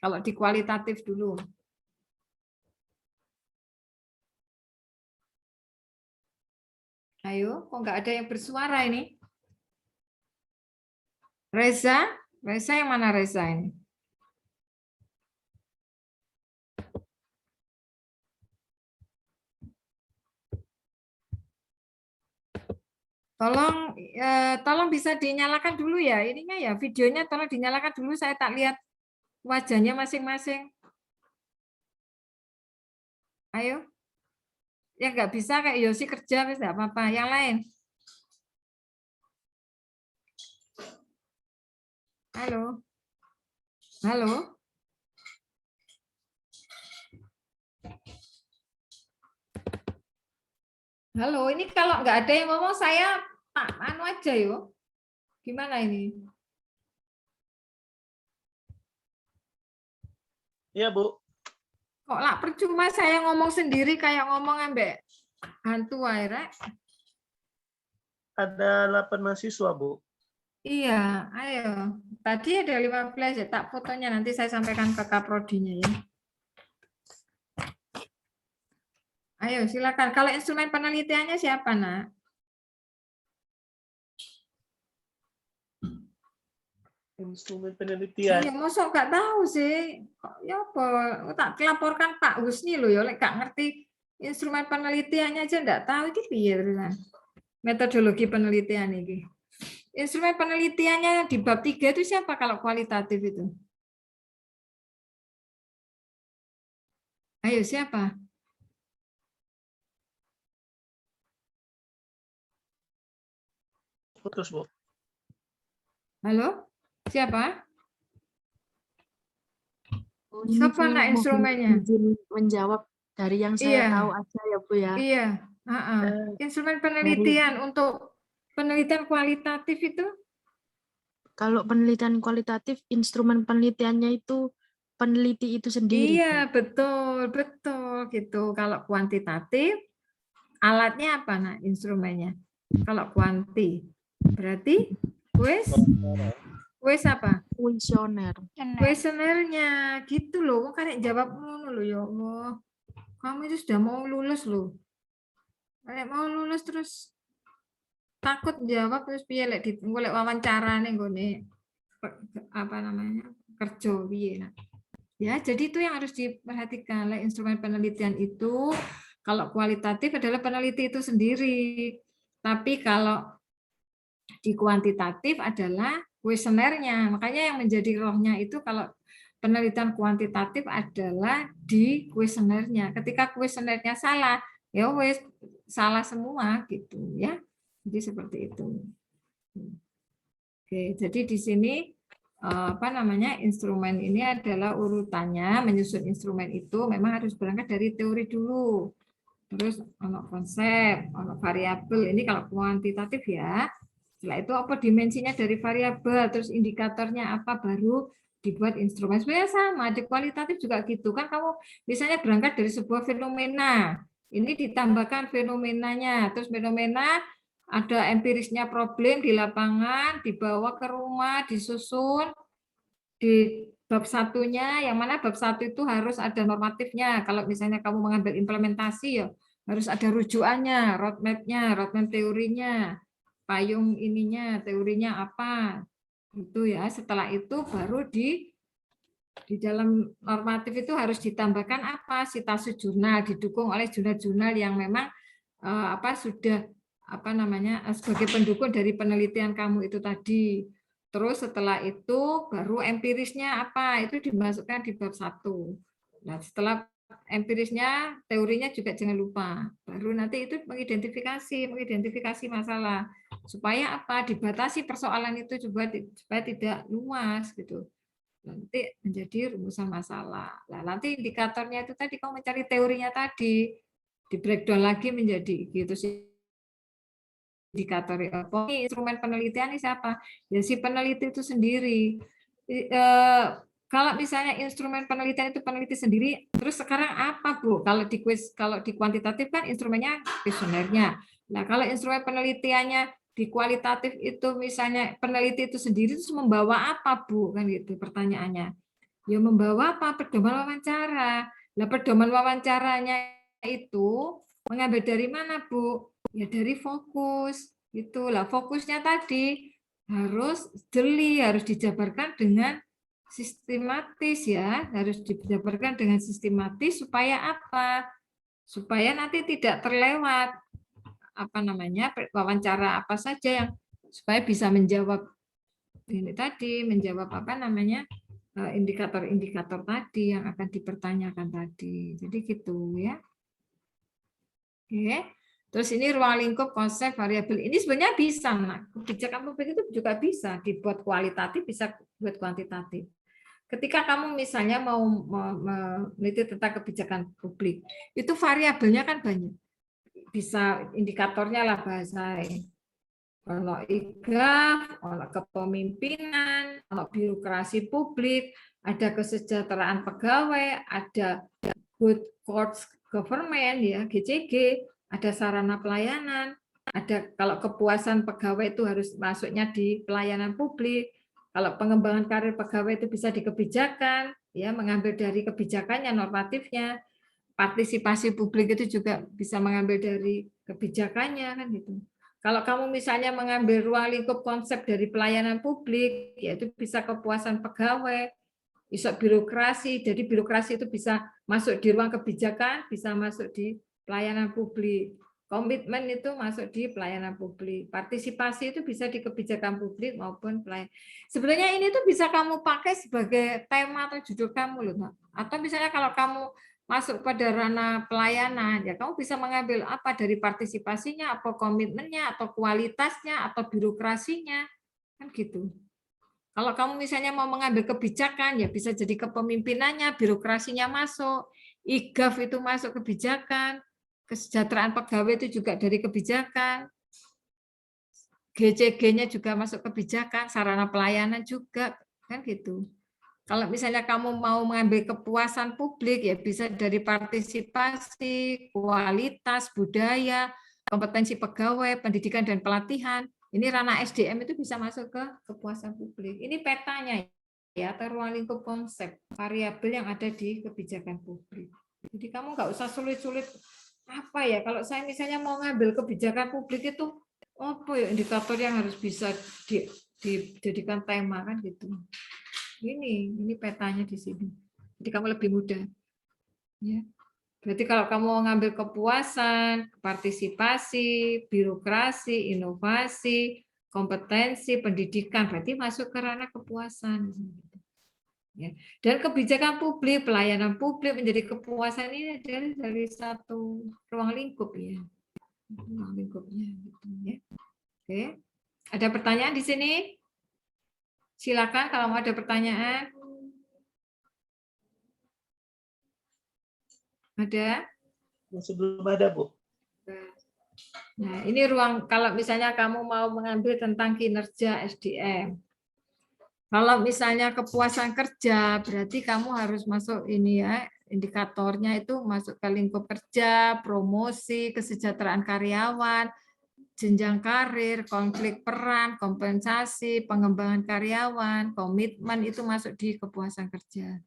Kalau di kualitatif dulu. Ayo, kok nggak ada yang bersuara ini? Reza? Reza yang mana Reza ini? Tolong bisa dinyalakan dulu ya ininya ya, videonya tolong dinyalakan dulu, saya tak lihat wajahnya masing-masing. Ayo. Ya nggak bisa kayak Yosi kerja, nggak apa-apa. Yang lain. Halo. Halo. Halo, ini kalau nggak ada yang ngomong saya tak anu aja yo. Gimana ini?
Iya, Bu.
Kok lah percuma saya ngomong sendiri kayak ngomong ambek hantu wae rek.
Ada 8 mahasiswa, Bu.
Iya, ayo. Tadi ada 15 ya, tak fotonya nanti saya sampaikan ke Kaprodinya ya. Ayo silakan. Kalau instrumen penelitiannya siapa, Nak?
Instrumen penelitian.
Iya, mosok nggak tahu sih. Kok ya apa? Tak laporkan Pak Husni loh ya, lek gak ngerti instrumen penelitiannya aja nggak tahu iki piye terusan. Metodologi penelitian ini. Instrumen penelitiannya di bab 3 itu siapa kalau kualitatif itu? Ayo siapa?
Putus, Bu.
Halo? Siapa?
Oh, ini
Siapa
saya
nak
mohon
instrumennya?
izin menjawab dari yang saya
Iya.
tahu aja ya Bu ya.
Iya. Instrumen penelitian untuk penelitian kualitatif itu?
Kalau penelitian kualitatif, instrumen penelitiannya itu peneliti itu sendiri.
Iya, betul, betul gitu. Kalau kuantitatif, alatnya apa, nah, instrumennya? Kalau kuanti, berarti wes apa?
Kuesioner.
Kuesionernya, gitu loh. Kan jawab ngono loh, ya Allah. Kamu itu sudah mau lulus loh. Kayak mau lulus terus takut jawab terus piye lek golek wawancara nih gone apa namanya? Kerja piye, nah. Ya, jadi itu yang harus diperhatikan. Instrumen penelitian itu kalau kualitatif adalah peneliti itu sendiri. Tapi kalau di kuantitatif adalah kuesionernya. Makanya yang menjadi rohnya itu kalau penelitian kuantitatif adalah di kuesionernya. Ketika kuesionernya salah, ya wes salah semua gitu ya. Jadi seperti itu. Oke, jadi di sini apa namanya instrumen ini adalah urutannya menyusun instrumen itu memang harus berangkat dari teori dulu, terus ono konsep, ono variabel, ini kalau kuantitatif ya. Setelah itu apa dimensinya dari variabel, terus indikatornya apa, baru dibuat instrumen. Sebenarnya sama di kualitatif juga gitu kan, kamu misalnya berangkat dari sebuah fenomena, ini ditambahkan fenomenanya, terus fenomena ada empirisnya problem di lapangan, dibawa ke rumah, disusun di bab satunya, yang mana bab satu itu harus ada normatifnya. Kalau misalnya kamu mengambil implementasi ya harus ada rujukannya, roadmap-nya, roadmap teorinya, payung ininya, teorinya apa. Itu ya. Setelah itu baru di dalam normatif itu harus ditambahkan apa? Citasi jurnal, didukung oleh jurnal-jurnal yang memang sudah sebagai pendukung dari penelitian kamu itu tadi. Terus setelah itu baru empirisnya apa, itu dimasukkan di bab 1. Nah, setelah empirisnya, teorinya juga jangan lupa. Baru nanti itu mengidentifikasi masalah. Supaya apa? Dibatasi persoalan itu supaya tidak luas gitu. Nanti menjadi rumusan masalah. Nah, nanti indikatornya itu tadi kamu mencari teorinya tadi, di breakdown lagi menjadi gitu sih. Indikator instrumen penelitian ini siapa? Ya si peneliti itu sendiri. Kalau misalnya instrumen penelitian itu peneliti sendiri, terus sekarang apa Bu? Kalau di kuantitatif kan instrumennya kuesionernya. Nah kalau instrumen penelitiannya di kualitatif itu misalnya peneliti itu sendiri terus membawa apa Bu? Kan gitu pertanyaannya. Ya membawa apa? Pedoman wawancara. Nah pedoman wawancaranya itu mengambil dari mana Bu? Ya dari fokus. Itulah fokusnya tadi harus jeli, harus dijabarkan dengan sistematis ya, harus dijabarkan dengan sistematis supaya apa? Supaya nanti tidak terlewat wawancara apa saja yang supaya bisa menjawab ini tadi, menjawab indikator-indikator tadi yang akan dipertanyakan tadi. Jadi gitu ya. Oke. Terus ini ruang lingkup konsep variabel. Ini sebenarnya bisa, nah, kebijakan publik itu juga bisa dibuat kualitatif, bisa buat kuantitatif. Ketika kamu misalnya mau meneliti tentang kebijakan publik, itu variabelnya kan banyak. Bisa indikatornya lah bahasa. Kalau IGAF, kalau kepemimpinan, kalau birokrasi publik, ada kesejahteraan pegawai, ada good courts government ya, GCG, ada sarana pelayanan, ada kalau kepuasan pegawai itu harus masuknya di pelayanan publik, kalau pengembangan karir pegawai itu bisa di kebijakan, ya mengambil dari kebijakannya, normatifnya, partisipasi publik itu juga bisa mengambil dari kebijakannya kan gitu. Kalau kamu misalnya mengambil ruang lingkup konsep dari pelayanan publik, yaitu bisa kepuasan pegawai, bisa birokrasi, jadi birokrasi itu bisa masuk di ruang kebijakan, bisa masuk di pelayanan publik. Komitmen itu masuk di pelayanan publik. Partisipasi itu bisa di kebijakan publik maupun pelayanan. Sebenarnya ini tuh bisa kamu pakai sebagai tema atau judul kamu loh, Mbak. Atau misalnya kalau kamu masuk pada ranah pelayanan, ya kamu bisa mengambil apa dari partisipasinya, apa komitmennya, atau kualitasnya, atau birokrasinya, kan gitu. Kalau kamu misalnya mau mengambil kebijakan, ya bisa jadi kepemimpinannya, birokrasinya masuk, IGAF itu masuk kebijakan, kesejahteraan pegawai itu juga dari kebijakan, GCG-nya juga masuk kebijakan, sarana pelayanan juga, kan gitu. Kalau misalnya kamu mau mengambil kepuasan publik, ya bisa dari partisipasi, kualitas, budaya, kompetensi pegawai, pendidikan dan pelatihan. Ini ranah SDM itu bisa masuk ke kepuasan publik. Ini petanya ya, atau ruang lingkup konsep, variabel yang ada di kebijakan publik. Jadi kamu nggak usah sulit-sulit apa ya. Kalau saya misalnya mau ngambil kebijakan publik itu, apa ya indikator yang harus bisa dijadikan tema kan gitu. Ini petanya di sini. Jadi kamu lebih mudah. Ya. Berarti kalau kamu mau ngambil kepuasan, partisipasi, birokrasi, inovasi, kompetensi, pendidikan, berarti masuk ke ranah kepuasan. Ya. Dan kebijakan publik, pelayanan publik menjadi kepuasan ini dari satu ruang lingkup ya. Ruang lingkupnya. Gitu, ya. Oke. Ada pertanyaan di sini? Silakan kalau mau ada pertanyaan. Ada?
Masih belum ada, Bu.
Nah, ini ruang kalau misalnya kamu mau mengambil tentang kinerja SDM. Kalau misalnya kepuasan kerja, berarti kamu harus masuk ini ya, indikatornya itu masuk ke lingkup kerja, promosi, kesejahteraan karyawan, jenjang karir, konflik peran, kompensasi, pengembangan karyawan, komitmen itu masuk di kepuasan kerja.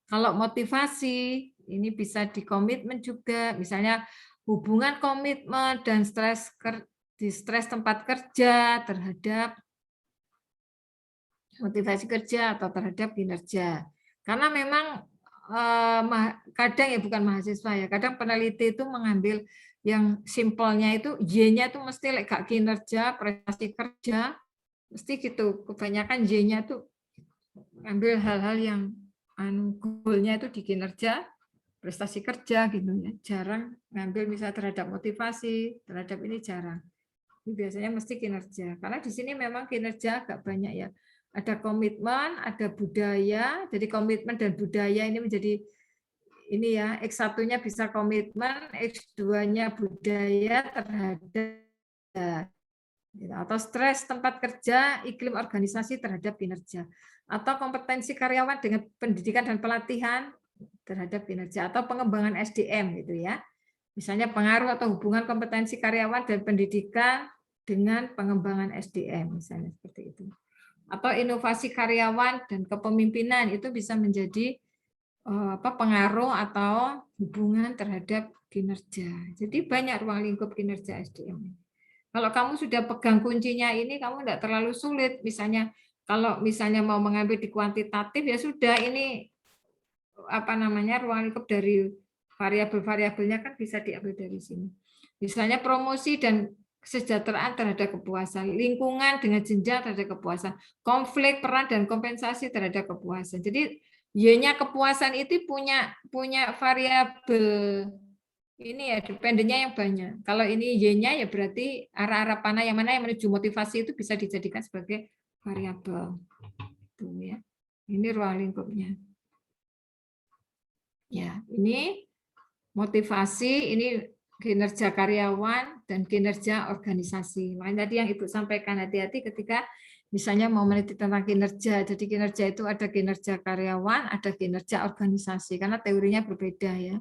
Kalau motivasi, ini bisa di komitmen juga, misalnya hubungan komitmen dan di stres tempat kerja terhadap motivasi kerja atau terhadap kinerja. Karena memang kadang ya bukan mahasiswa ya, kadang peneliti itu mengambil yang simpelnya itu Y-nya itu mesti gak kinerja, prestasi kerja, mesti gitu. Kebanyakan Y-nya tuh ambil hal-hal yang goal-nya itu di kinerja, prestasi kerja gitu ya. Jarang ngambil misalnya terhadap motivasi, terhadap ini jarang. Ini biasanya mesti kinerja. Karena di sini memang kinerja agak banyak ya. Ada komitmen, ada budaya. Jadi komitmen dan budaya ini menjadi ini ya, X1-nya bisa komitmen, X2-nya budaya terhadap atau stres tempat kerja, iklim organisasi terhadap kinerja, atau kompetensi karyawan dengan pendidikan dan pelatihan terhadap kinerja, atau pengembangan SDM gitu ya. Misalnya pengaruh atau hubungan kompetensi karyawan dan pendidikan dengan pengembangan SDM misalnya seperti itu. Atau inovasi karyawan dan kepemimpinan itu bisa menjadi pengaruh atau hubungan terhadap kinerja. Jadi banyak ruang lingkup kinerja SDM. Kalau kamu sudah pegang kuncinya ini, kamu tidak terlalu sulit. Misalnya kalau misalnya mau mengambil di kuantitatif ya sudah, ini apa namanya ruang lingkup dari variabel-variabelnya kan bisa diambil dari sini. Misalnya promosi dan kesejahteraan terhadap kepuasan, lingkungan dengan jenjang terhadap kepuasan, konflik peran dan kompensasi terhadap kepuasan. Jadi Y-nya kepuasan itu punya variabel ini ya, dependennya yang banyak. Kalau ini Y-nya ya berarti arah-arah panah yang mana yang menuju motivasi itu bisa dijadikan sebagai variabel. Tuh ya. Ini ruang lingkupnya. Ya, ini motivasi, ini kinerja karyawan dan kinerja organisasi. Makanya tadi yang Ibu sampaikan, hati-hati ketika misalnya mau meneliti tentang kinerja. Jadi kinerja itu ada kinerja karyawan, ada kinerja organisasi, karena teorinya berbeda ya.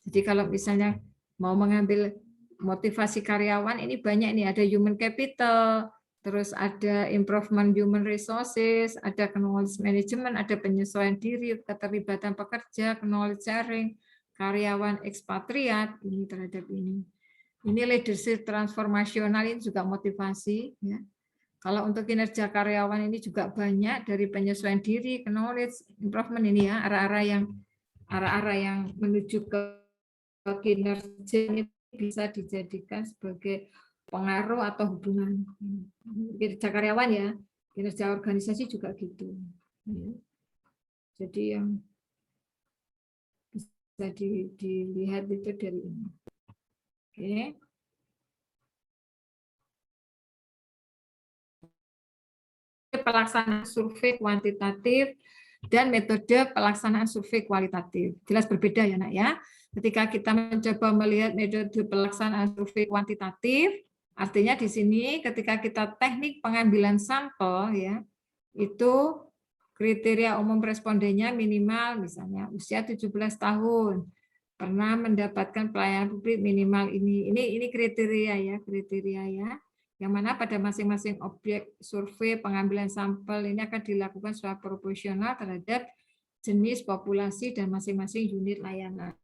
Jadi kalau misalnya mau mengambil motivasi karyawan, ini banyak nih, ada human capital, terus ada improvement human resources, ada knowledge management, ada penyesuaian diri, keterlibatan pekerja, knowledge sharing, karyawan ekspatriat, ini terhadap ini. Ini leadership transformasional, ini juga motivasi ya. Kalau untuk kinerja karyawan ini juga banyak, dari penyesuaian diri, knowledge, improvement ini ya, arah-arah yang menuju ke kinerja ini bisa dijadikan sebagai pengaruh atau hubungan. Kinerja karyawan ya, kinerja organisasi juga gitu. Jadi yang bisa dilihat itu dari ini. Oke. Pelaksanaan survei kuantitatif dan metode pelaksanaan survei kualitatif. Jelas berbeda ya, Nak ya. Ketika kita mencoba melihat metode pelaksanaan survei kuantitatif, artinya di sini ketika kita teknik pengambilan sampel ya, itu kriteria umum respondennya minimal misalnya usia 17 tahun, pernah mendapatkan pelayanan publik minimal ini. Ini kriteria ya. Yang mana pada masing-masing objek survei pengambilan sampel ini akan dilakukan secara proporsional terhadap jenis populasi dan masing-masing unit layanan.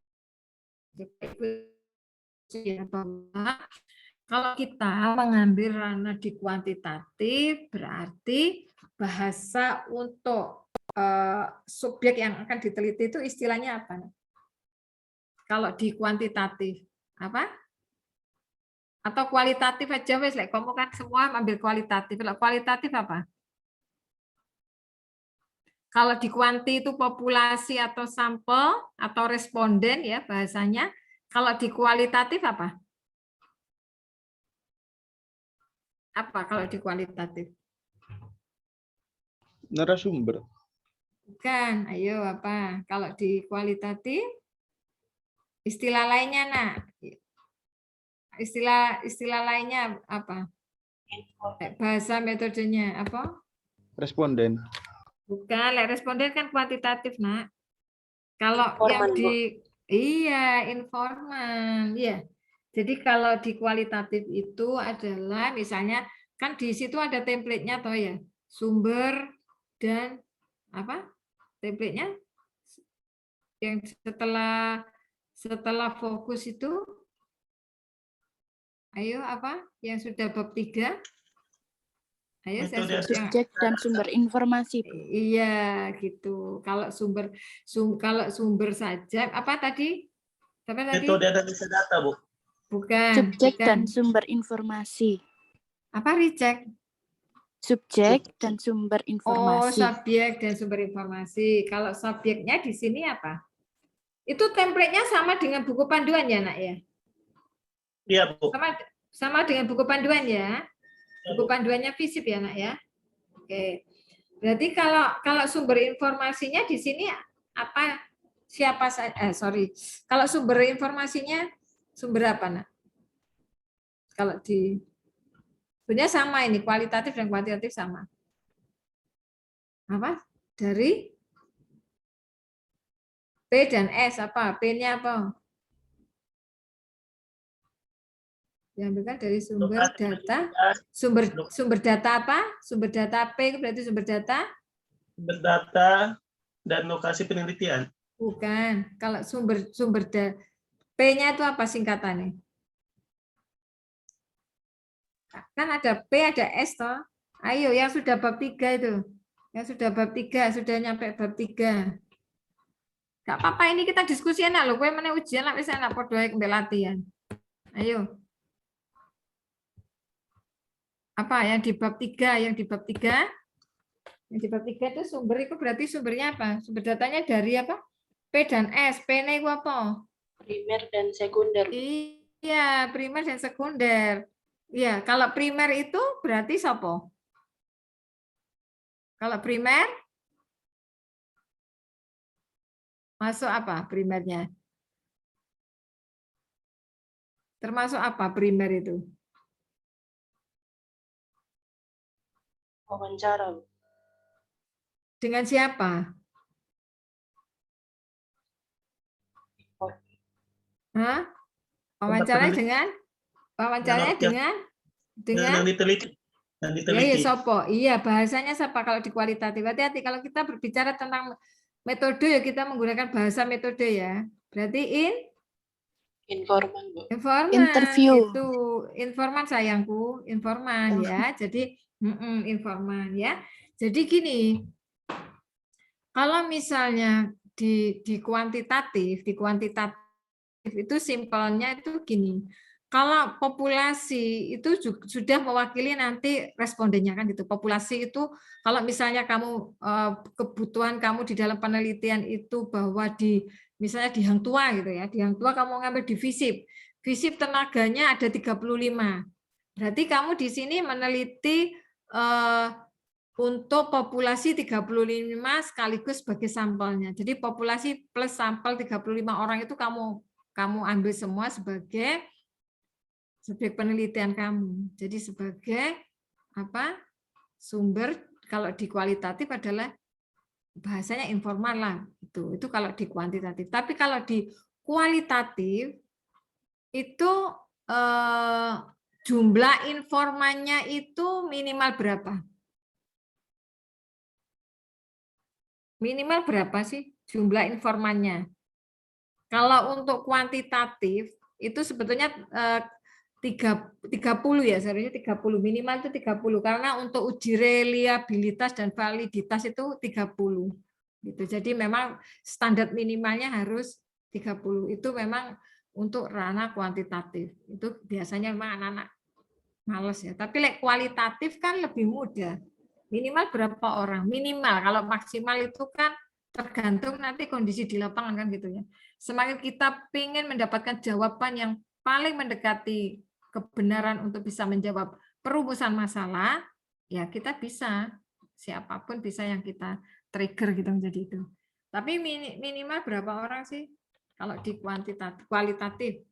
Kalau kita mengambil ranah di kuantitatif, berarti bahasa untuk subjek yang akan diteliti itu istilahnya apa? Kalau di kuantitatif, apa? Atau kualitatif aja wes, kamu kan semua ambil kualitatif. Kalau kualitatif apa? Kalau di kuanti itu populasi atau sampel atau responden ya bahasanya. Kalau di kualitatif apa? Apa kalau di kualitatif?
Narasumber.
Bukan, ayo apa? Kalau di kualitatif istilah lainnya, Nak. Istilah lainnya apa? Bahasa metodenya apa?
Responden.
Bukan, responden kan kuantitatif, Nak. Kalau yang di informan, iya. Jadi kalau di kualitatif itu adalah misalnya kan di situ ada template-nya toh ya. Sumber dan apa? Template-nya yang setelah fokus itu ayo apa? Yang sudah bab 3? Ayo
Subjek dan sumber informasi.
Iya, gitu. Kalau sumber saja apa tadi?
Metode analisa data, Bu.
Bukan.
Subjek
bukan.
dan sumber informasi.
Apa reject?
Subjek dan sumber
Oh,
informasi.
subjek dan sumber informasi. Kalau subjeknya di sini apa? Itu template-nya sama dengan buku panduan ya, Nak ya?
Iya, Bu.
Sama dengan buku panduan ya? Buku panduannya FISIP ya, Nak ya? Oke. Berarti kalau sumber informasinya di sini apa? Siapa saja? Kalau sumber informasinya sumber apa, Nak? Kalau di sebenarnya sama ini, kualitatif dan kuantitatif sama. Apa? Dari P dan S apa? P-nya apa? Diambilkan dari sumber data. Sumber data apa? Sumber data P itu berarti sumber data?
Sumber data dan lokasi penelitian.
Bukan. Kalau sumber data P-nya itu apa singkatannya? Kan ada P, ada S toh. Ayo yang sudah bab 3 itu. Yang sudah bab 3, sudah nyampe bab 3. Gak apa-apa, ini kita diskusi enak loh. Kowe meneh ujian lah wis enak padha ae kembali latihan. Ayo. Apa yang di bab 3? Yang di bab 3? Yang di bab 3 itu sumber itu berarti sumbernya apa? Sumber datanya dari apa? P dan S. P-nya itu apa?
Primer dan sekunder.
Iya, primer dan sekunder. Iya, kalau primer itu berarti siapa? Kalau primer masuk apa primernya? Termasuk apa primer itu?
Wawancara, Bu.
Dengan siapa? Hah? Wawancaranya dengan
Yang diteliti. Yang
ya,
diteliti.
sopo. Iya, bahasanya siapa kalau di kualitatif. Hati-hati kalau kita berbicara tentang metode ya kita menggunakan bahasa metode ya. Berarti
Informan, Bu.
informan
Interview.
itu informan sayangku, informan ya. Jadi informan ya. Jadi gini, kalau misalnya di kuantitatif itu simpelnya itu gini. Kalau populasi itu sudah mewakili nanti respondennya kan gitu. Populasi itu kalau misalnya kamu kebutuhan kamu di dalam penelitian itu bahwa misalnya di Hang Tua gitu ya. Di Hang Tua kamu ngambil di FISIP. FISIP tenaganya ada 35. Berarti kamu di sini meneliti untuk populasi 35 sekaligus sebagai sampelnya. Jadi populasi plus sampel 35 orang itu kamu ambil semua sebagai subjek penelitian kamu. Jadi sebagai apa? Sumber kalau di kualitatif adalah bahasanya informal lah itu. Itu kalau di kuantitatif. Tapi kalau di kualitatif itu jumlah informannya itu minimal berapa? Minimal berapa sih jumlah informannya? Kalau untuk kuantitatif itu sebetulnya 30 ya, seharusnya 30, minimal itu 30 karena untuk uji reliabilitas dan validitas itu 30 gitu. Jadi memang standar minimalnya harus 30. Itu memang untuk ranah kuantitatif. Itu biasanya memang anak-anak males ya. Tapi kualitatif kan lebih mudah. Minimal berapa orang? Minimal, kalau maksimal itu kan tergantung nanti kondisi di lapangan kan gitu ya. Semakin kita ingin mendapatkan jawaban yang paling mendekati kebenaran untuk bisa menjawab perumusan masalah, ya kita bisa, siapapun bisa yang kita trigger gitu menjadi itu. Tapi minimal berapa orang sih kalau di kualitatif?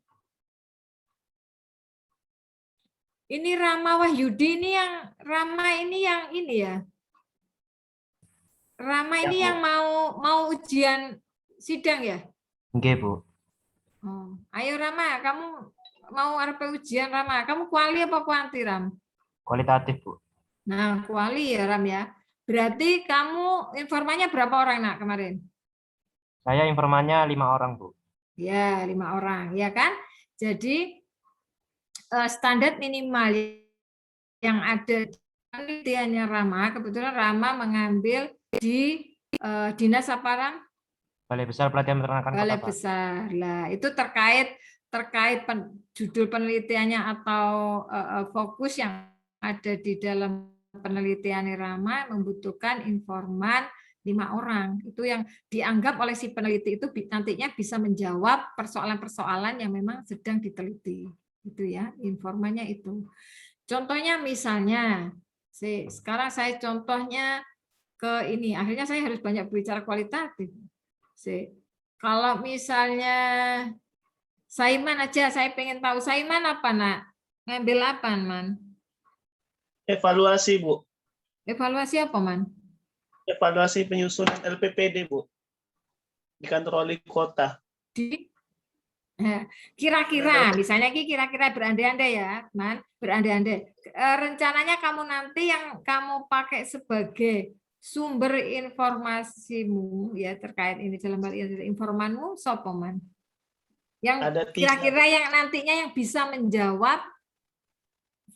Ini Rama Wahyudi ini yang ini ya. Rama ini yang mau ujian sidang ya?
Nggih, Bu.
Oh, ayo Rama, kamu mau RP ujian Rama. Kamu kuali apa kuanti Ram?
Kualitatif, Bu.
Nah, kuali ya Ram ya. Berarti kamu informannya berapa orang nak kemarin?
Saya informannya 5 orang, Bu.
Ya, 5 orang, ya kan? Jadi standar minimal yang ada penelitiannya Rama, kebetulan Rama mengambil di Dinas apa Ram?
Balai Besar Pelatihan Peternakan
Balai
Kota, Pak.
Besar. Lah, itu terkait terkait judul penelitiannya atau fokus yang ada di dalam penelitian Irama membutuhkan informan 5 orang. Itu yang dianggap oleh si peneliti itu nantinya bisa menjawab persoalan-persoalan yang memang sedang diteliti. Itu ya, informannya itu. Contohnya misalnya, sekarang saya contohnya ke ini, akhirnya saya harus banyak berbicara kualitatif. Kalau misalnya Saiman aja, saya pengen tahu Saiman apa nak? Ngambil apa man?
Evaluasi, Bu.
Evaluasi apa man?
Evaluasi penyusunan LPPD, Bu. Di kantor wali kota.
Kira-kira, misalnya kira-kira berandai-andai ya, man, berandai-andai. Rencananya kamu nanti yang kamu pakai sebagai sumber informasimu ya terkait ini dalam hal ini informanmu sopo man? Yang kira-kira yang nantinya yang bisa menjawab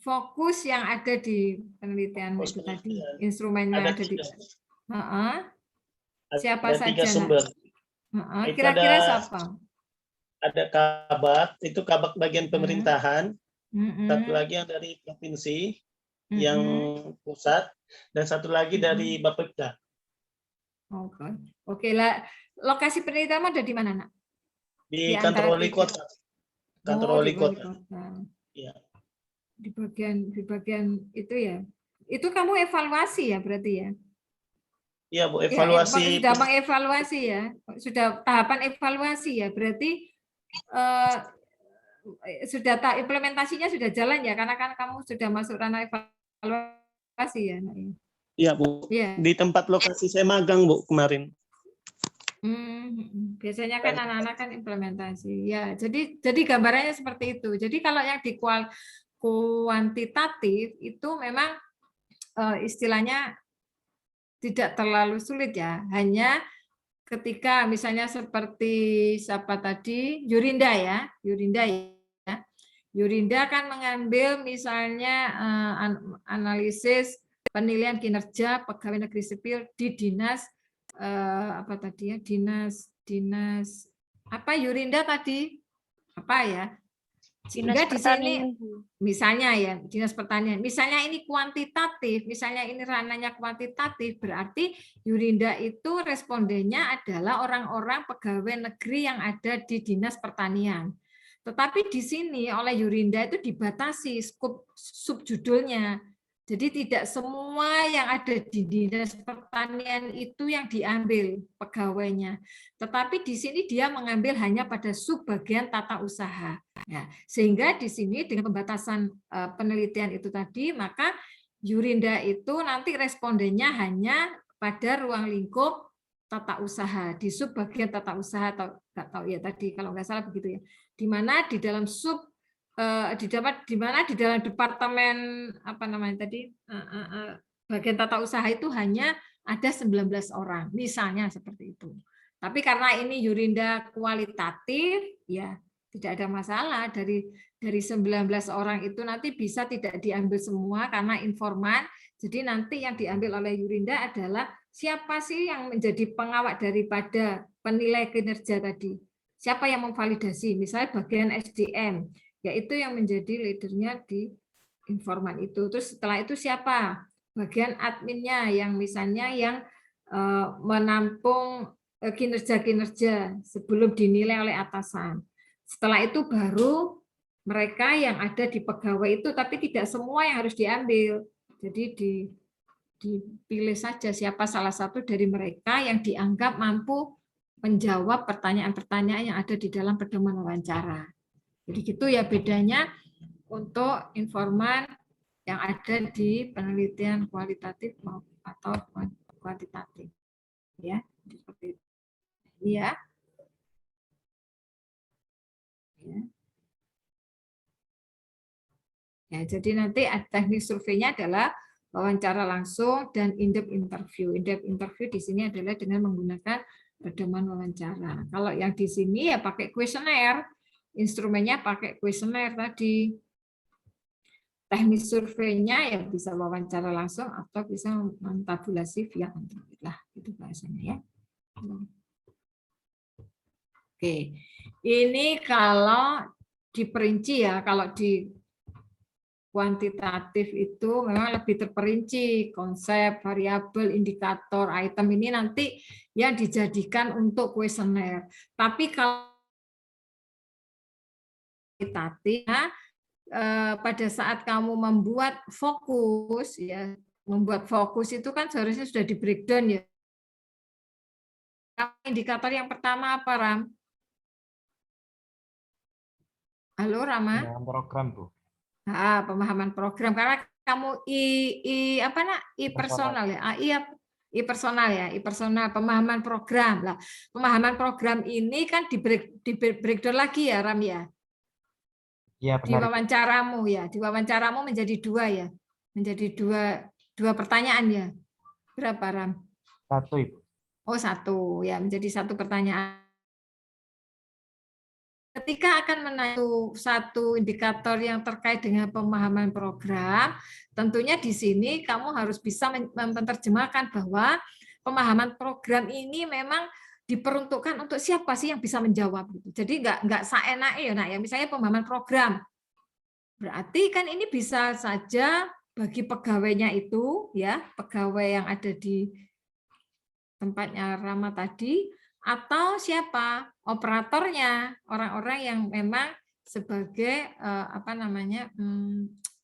fokus yang ada di penelitian itu tadi, instrumennya ada di siapa saja? Kira-kira siapa?
Ada kabak, itu kabak bagian pemerintahan. Satu lagi yang dari provinsi, yang pusat, dan satu lagi dari Bapepda.
Oke lah. Lokasi penelitian ada di mana nak?
Di kantor wali kota. Kantor wali kota. Ya.
Di bagian itu ya. Itu kamu evaluasi ya berarti ya?
Iya Bu, evaluasi.
Sudah mengevaluasi ya, sudah tahapan evaluasi ya. Berarti sudah implementasinya sudah jalan ya, karena kan kamu sudah masuk ranah evaluasi ya.
Iya Bu.
Ya.
Di tempat lokasi saya magang Bu kemarin.
Biasanya kan anak-anak kan implementasi ya. Jadi gambarannya seperti itu. Jadi kalau yang di kuantitatif itu memang istilahnya tidak terlalu sulit ya. Hanya ketika misalnya seperti siapa tadi Yurinda ya, Yurinda kan mengambil misalnya analisis penilaian kinerja pegawai negeri sipil di dinas apa tadi ya, dinas apa Yurinda tadi apa ya, sehingga di sini misalnya ya dinas pertanian, misalnya ini kuantitatif, misalnya ini ranahnya kuantitatif, berarti Yurinda itu respondennya adalah orang-orang pegawai negeri yang ada di dinas pertanian. Tetapi di sini oleh Yurinda itu dibatasi skop subjudulnya. Jadi tidak semua yang ada di dinas pertanian itu yang diambil pegawainya. Tetapi di sini dia mengambil hanya pada subbagian tata usaha. Ya, sehingga di sini dengan pembatasan penelitian itu tadi, maka Yurinda itu nanti respondennya hanya pada ruang lingkup tata usaha, di subbagian tata usaha atau nggak tahu ya tadi kalau nggak salah begitu ya. Di mana di dalam di mana di dalam departemen apa namanya tadi bagian tata usaha itu hanya ada 19 orang misalnya seperti itu. Tapi karena ini Yurinda kualitatif ya tidak ada masalah, dari 19 orang itu nanti bisa tidak diambil semua karena informan. Jadi nanti yang diambil oleh Yurinda adalah siapa sih yang menjadi pengawal daripada penilai kinerja tadi. Siapa yang memvalidasi, misalnya bagian SDM, yaitu yang menjadi leadernya di informan itu. Terus setelah itu siapa? Bagian adminnya yang misalnya yang menampung kinerja-kinerja sebelum dinilai oleh atasan. Setelah itu baru mereka yang ada di pegawai itu, tapi tidak semua yang harus diambil. Jadi dipilih saja siapa salah satu dari mereka yang dianggap mampu menjawab pertanyaan-pertanyaan yang ada di dalam pedoman wawancara. Jadi gitu ya bedanya untuk informan yang ada di penelitian kualitatif atau kuantitatif. Ya, seperti itu. Ya. Ya, jadi nanti teknik surveinya adalah wawancara langsung dan in-depth interview. In-depth interview di sini adalah dengan menggunakan pedoman wawancara. Kalau yang di sini ya pakai kuesioner, instrumennya pakai kuesioner tadi. Teknik surveinya ya bisa wawancara langsung atau bisa mentabulasi via Android lah, itu bahasanya ya. Oke, ini kalau diperinci ya. Kalau di kuantitatif itu memang lebih terperinci konsep, variabel, indikator, item ini nanti yang dijadikan untuk kuesioner. Tapi kalau kuantitatif pada saat kamu membuat fokus ya, membuat fokus itu kan seharusnya sudah di breakdown ya. Indikator yang pertama apa, Ram? Halo, Rama?
Pemahaman program, Bu.
Pemahaman program, karena kamu I personal ya, I personal, pemahaman program lah. Pemahaman program ini kan di breakdown lagi ya, Ram ya.
Iya,
Di
benar.
wawancaramu ya, di wawancaramu menjadi dua ya, menjadi dua pertanyaan ya. Berapa, Ram?
1, Ibu.
Oh, 1 ya, menjadi 1 pertanyaan. Ketika akan menaikkan satu indikator yang terkait dengan pemahaman program, tentunya di sini kamu harus bisa menerjemahkan bahwa pemahaman program ini memang diperuntukkan untuk siapa sih yang bisa menjawab. Jadi nggak seenaknya ya, nak ya. Misalnya pemahaman program, berarti kan ini bisa saja bagi pegawainya itu, ya pegawai yang ada di tempatnya Rama tadi, atau siapa operatornya, orang-orang yang memang sebagai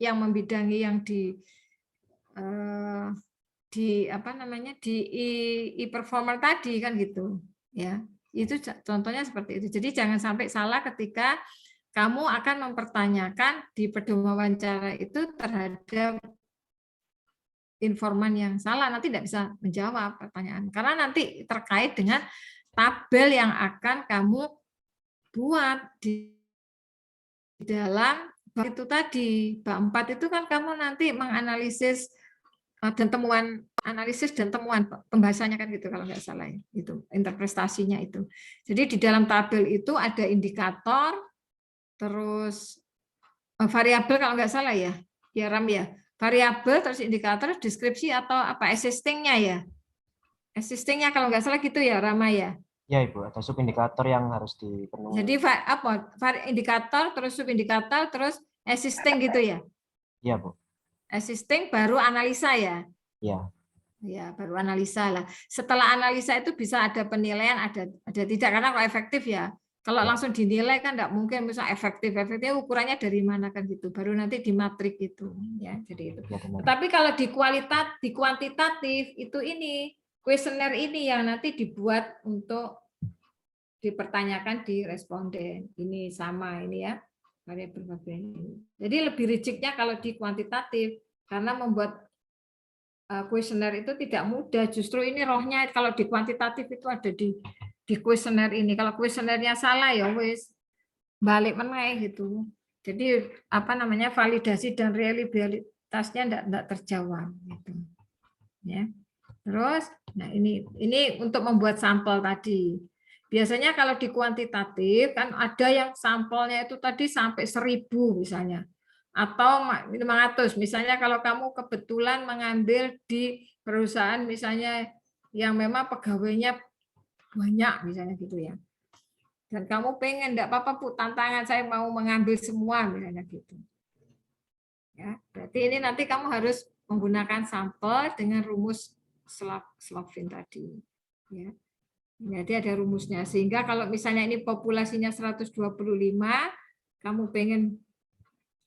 yang membidangi yang di e-performer tadi kan gitu ya. Itu contohnya seperti itu. Jadi jangan sampai salah ketika kamu akan mempertanyakan di pedoman wawancara itu terhadap informan yang salah, nanti tidak bisa menjawab pertanyaan. Karena nanti terkait dengan tabel yang akan kamu buat di dalam bab itu tadi. Bab 4 itu kan kamu nanti menganalisis dan temuan, analisis dan temuan pembahasannya kan gitu kalau nggak salah ya. Itu interpretasinya itu. Jadi di dalam tabel itu ada indikator, terus variabel kalau nggak salah ya, ya Ram ya. Variabel, terus indikator, deskripsi atau apa existing-nya ya. Existing-nya kalau nggak salah gitu ya, Rama ya.
Ya, Ibu, ada subindikator yang harus dipenuhi.
Jadi indikator, terus subindikator, terus existing gitu ya.
Iya, Bu.
Existing baru analisa ya.
Iya.
Ya, baru analisa lah. Setelah analisa itu bisa ada penilaian, ada tidak, karena kalau efektif ya. Kalau langsung dinilai kan enggak mungkin, misal efektifnya ukurannya dari mana kan gitu. Baru nanti di matrik itu ya, jadi itu.
Ya,
Tapi kalau di kuantitatif itu ini kuesioner ini yang nanti dibuat untuk dipertanyakan di responden. Ini sama ini ya, variabel ini. Jadi lebih rigidnya kalau di kuantitatif karena membuat kuesioner itu tidak mudah. Justru ini rohnya kalau di kuantitatif itu ada di kuesioner ini. Kalau kuesionernya salah ya wis balik meneh gitu. Jadi validasi dan reliabilitasnya enggak terjawab gitu. Ya. Terus nah ini untuk membuat sampel tadi. Biasanya kalau di kuantitatif kan ada yang sampelnya itu tadi sampai 1000 misalnya. Atau 500 misalnya kalau kamu kebetulan mengambil di perusahaan misalnya yang memang pegawainya banyak misalnya gitu ya. Dan kamu pengen enggak apa-apa Bu, tantangan saya mau mengambil semua misalnya gitu. Ya, berarti ini nanti kamu harus menggunakan sampel dengan rumus Slovin tadi. Ya. Jadi ada rumusnya sehingga kalau misalnya ini populasinya 125, kamu pengen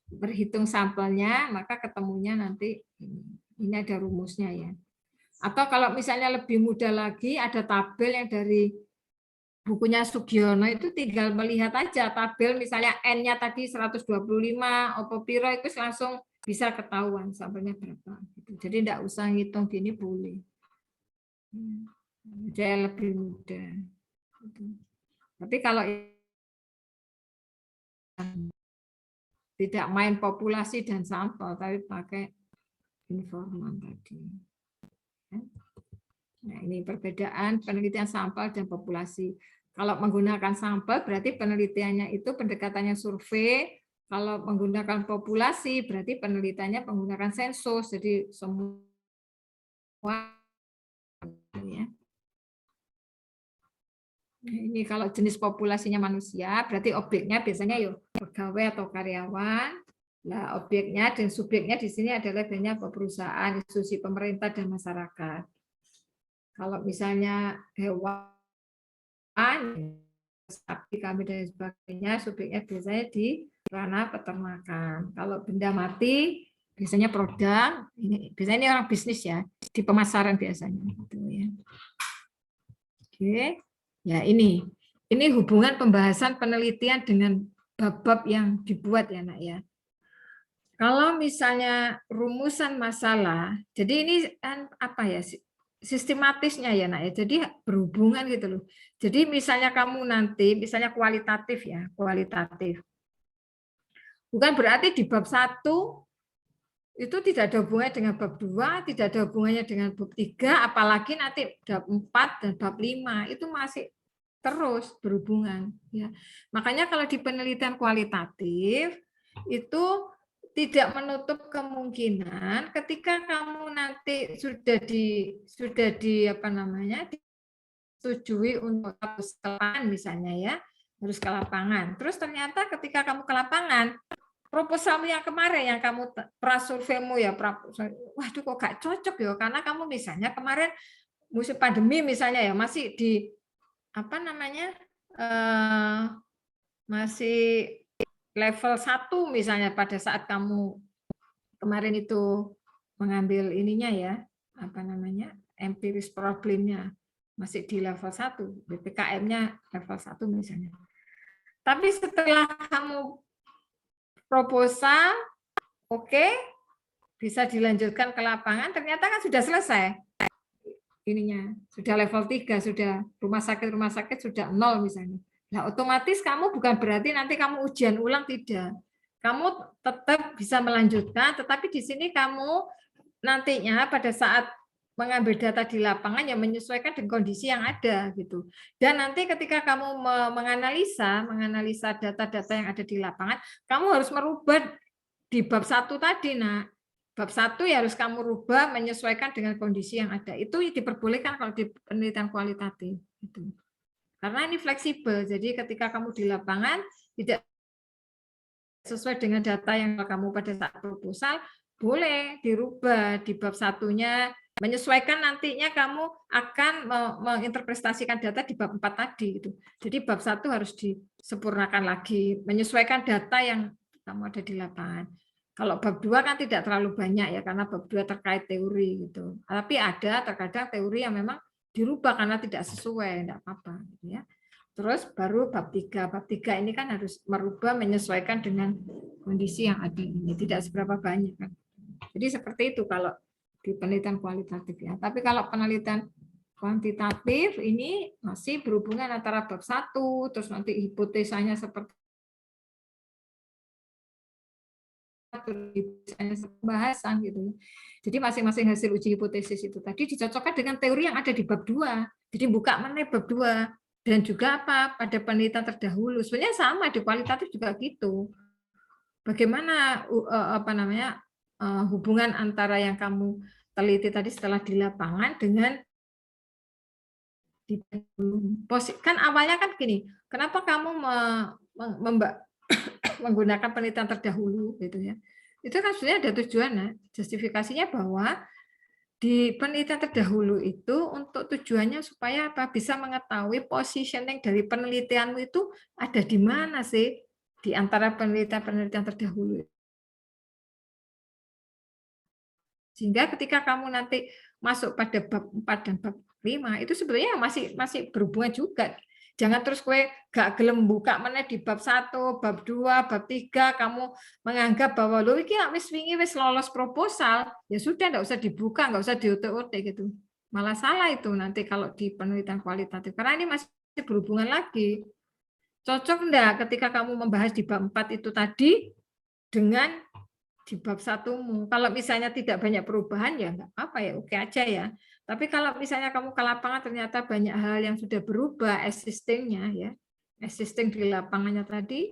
berhitung sampelnya, maka ketemunya nanti ini ada rumusnya ya. Atau kalau misalnya lebih mudah lagi, ada tabel yang dari bukunya Sugiono itu tinggal melihat aja tabel misalnya N-nya tadi 125, Opopiro itu langsung bisa ketahuan sampelnya berapa. Jadi tidak usah ngitung gini boleh. Jadi lebih mudah. Tapi kalau tidak main populasi dan sampel, tapi pakai informan tadi. Nah, ini perbedaan penelitian sampel dan populasi. Kalau menggunakan sampel berarti penelitiannya itu pendekatannya survei. Kalau menggunakan populasi berarti penelitiannya menggunakan sensus. Jadi semua ya. Ini kalau jenis populasinya manusia, berarti objeknya biasanya yuk pegawai atau karyawan. Nah, objeknya dan subjeknya di sini adalah banyak perusahaan, institusi pemerintah dan masyarakat. Kalau misalnya hewan, sapi, kambing dan sebagainya, subjeknya biasanya di ranah peternakan. Kalau benda mati, biasanya produk. Biasanya ini orang bisnis ya, di pemasaran biasanya. Gitu ya. Oke. Ya, ini hubungan pembahasan penelitian dengan bab-bab yang dibuat ya, Nak ya. Kalau misalnya rumusan masalah, jadi ini kan apa ya, sistematisnya ya, Nak ya. Jadi berhubungan gitu loh. Jadi misalnya kamu nanti, misalnya kualitatif ya, kualitatif. Bukan berarti di bab 1 itu tidak ada hubungannya dengan bab 2, tidak ada hubungannya dengan bab 3, apalagi nanti bab 4 dan bab 5 itu masih terus berhubungan ya. Makanya kalau di penelitian kualitatif itu tidak menutup kemungkinan ketika kamu nanti sudah di apa namanya disetujui untuk harus ke lapangan misalnya ya, harus ke lapangan. Terus ternyata ketika kamu ke lapangan proposalmu yang kemarin yang kamu prasurveimu ya, waduh kok gak cocok ya, karena kamu misalnya kemarin musim pandemi misalnya ya masih di apa namanya masih level 1 misalnya pada saat kamu kemarin itu mengambil ininya ya, apa namanya empiris problemnya masih di level 1, BPKM-nya level 1 misalnya. Tapi setelah kamu proposal, oke, bisa dilanjutkan ke lapangan, ternyata kan sudah selesai. Ininya, sudah level 3, sudah rumah sakit sudah 0 misalnya. Nah, otomatis kamu bukan berarti nanti kamu ujian ulang, tidak. Kamu tetap bisa melanjutkan, tetapi di sini kamu nantinya pada saat mengambil data di lapangan yang menyesuaikan dengan kondisi yang ada gitu. Dan nanti ketika kamu menganalisa data-data yang ada di lapangan, kamu harus merubah di bab 1 tadi, nah. Bab 1 ya harus kamu rubah menyesuaikan dengan kondisi yang ada. Itu diperbolehkan kalau di penelitian kualitatif gitu. Karena ini fleksibel. Jadi ketika kamu di lapangan tidak sesuai dengan data yang kamu pada saat proposal, boleh dirubah di bab 1-nya, menyesuaikan nantinya kamu akan menginterpretasikan data di bab 4 tadi gitu. Jadi bab 1 harus disempurnakan lagi, menyesuaikan data yang kamu ada di lapangan. Kalau bab 2 kan tidak terlalu banyak ya, karena bab 2 terkait teori gitu. Tapi ada terkadang teori yang memang dirubah karena tidak sesuai, tidak apa-apa gitu ya. Terus baru bab 3. Bab 3 ini kan harus merubah menyesuaikan dengan kondisi yang ada ini, tidak seberapa banyak kan. Jadi seperti itu kalau di penelitian kualitatif ya. Tapi kalau penelitian kuantitatif ini masih berhubungan antara bab 1, terus nanti hipotesanya seperti pembahasan gitu. Jadi masing-masing hasil uji hipotesis itu tadi dicocokkan dengan teori yang ada di bab 2. Jadi buka mana bab 2 dan juga apa pada penelitian terdahulu. Sebenarnya sama di kualitatif juga gitu. Bagaimana apa namanya hubungan antara yang kamu teliti tadi setelah di lapangan dengan kan awalnya kan gini, kenapa kamu menggunakan penelitian terdahulu gitu ya. Itu kan sebenarnya ada tujuannya, justifikasinya bahwa di penelitian terdahulu itu untuk tujuannya supaya apa? Bisa mengetahui positioning dari penelitianmu itu ada di mana sih di antara penelitian-penelitian terdahulu. Sehingga ketika kamu nanti masuk pada bab 4 dan bab 5 itu sebenarnya masih berhubungan juga. Jangan terus kue gak gelem buka mana di bab 1, bab 2, bab 3 kamu menganggap bahwa lo iki wis wingi wis lolos proposal, ya sudah enggak usah dibuka, enggak usah diotek-otek gitu. Malah salah itu nanti kalau di penelitian kualitatif karena ini masih berhubungan lagi. Cocok enggak ketika kamu membahas di bab 4 itu tadi dengan di bab 1-mu. Kalau misalnya tidak banyak perubahan ya enggak apa-apa ya, oke aja ya. Tapi kalau misalnya kamu ke lapangan ternyata banyak hal yang sudah berubah existing-nya ya. Existing di lapangannya tadi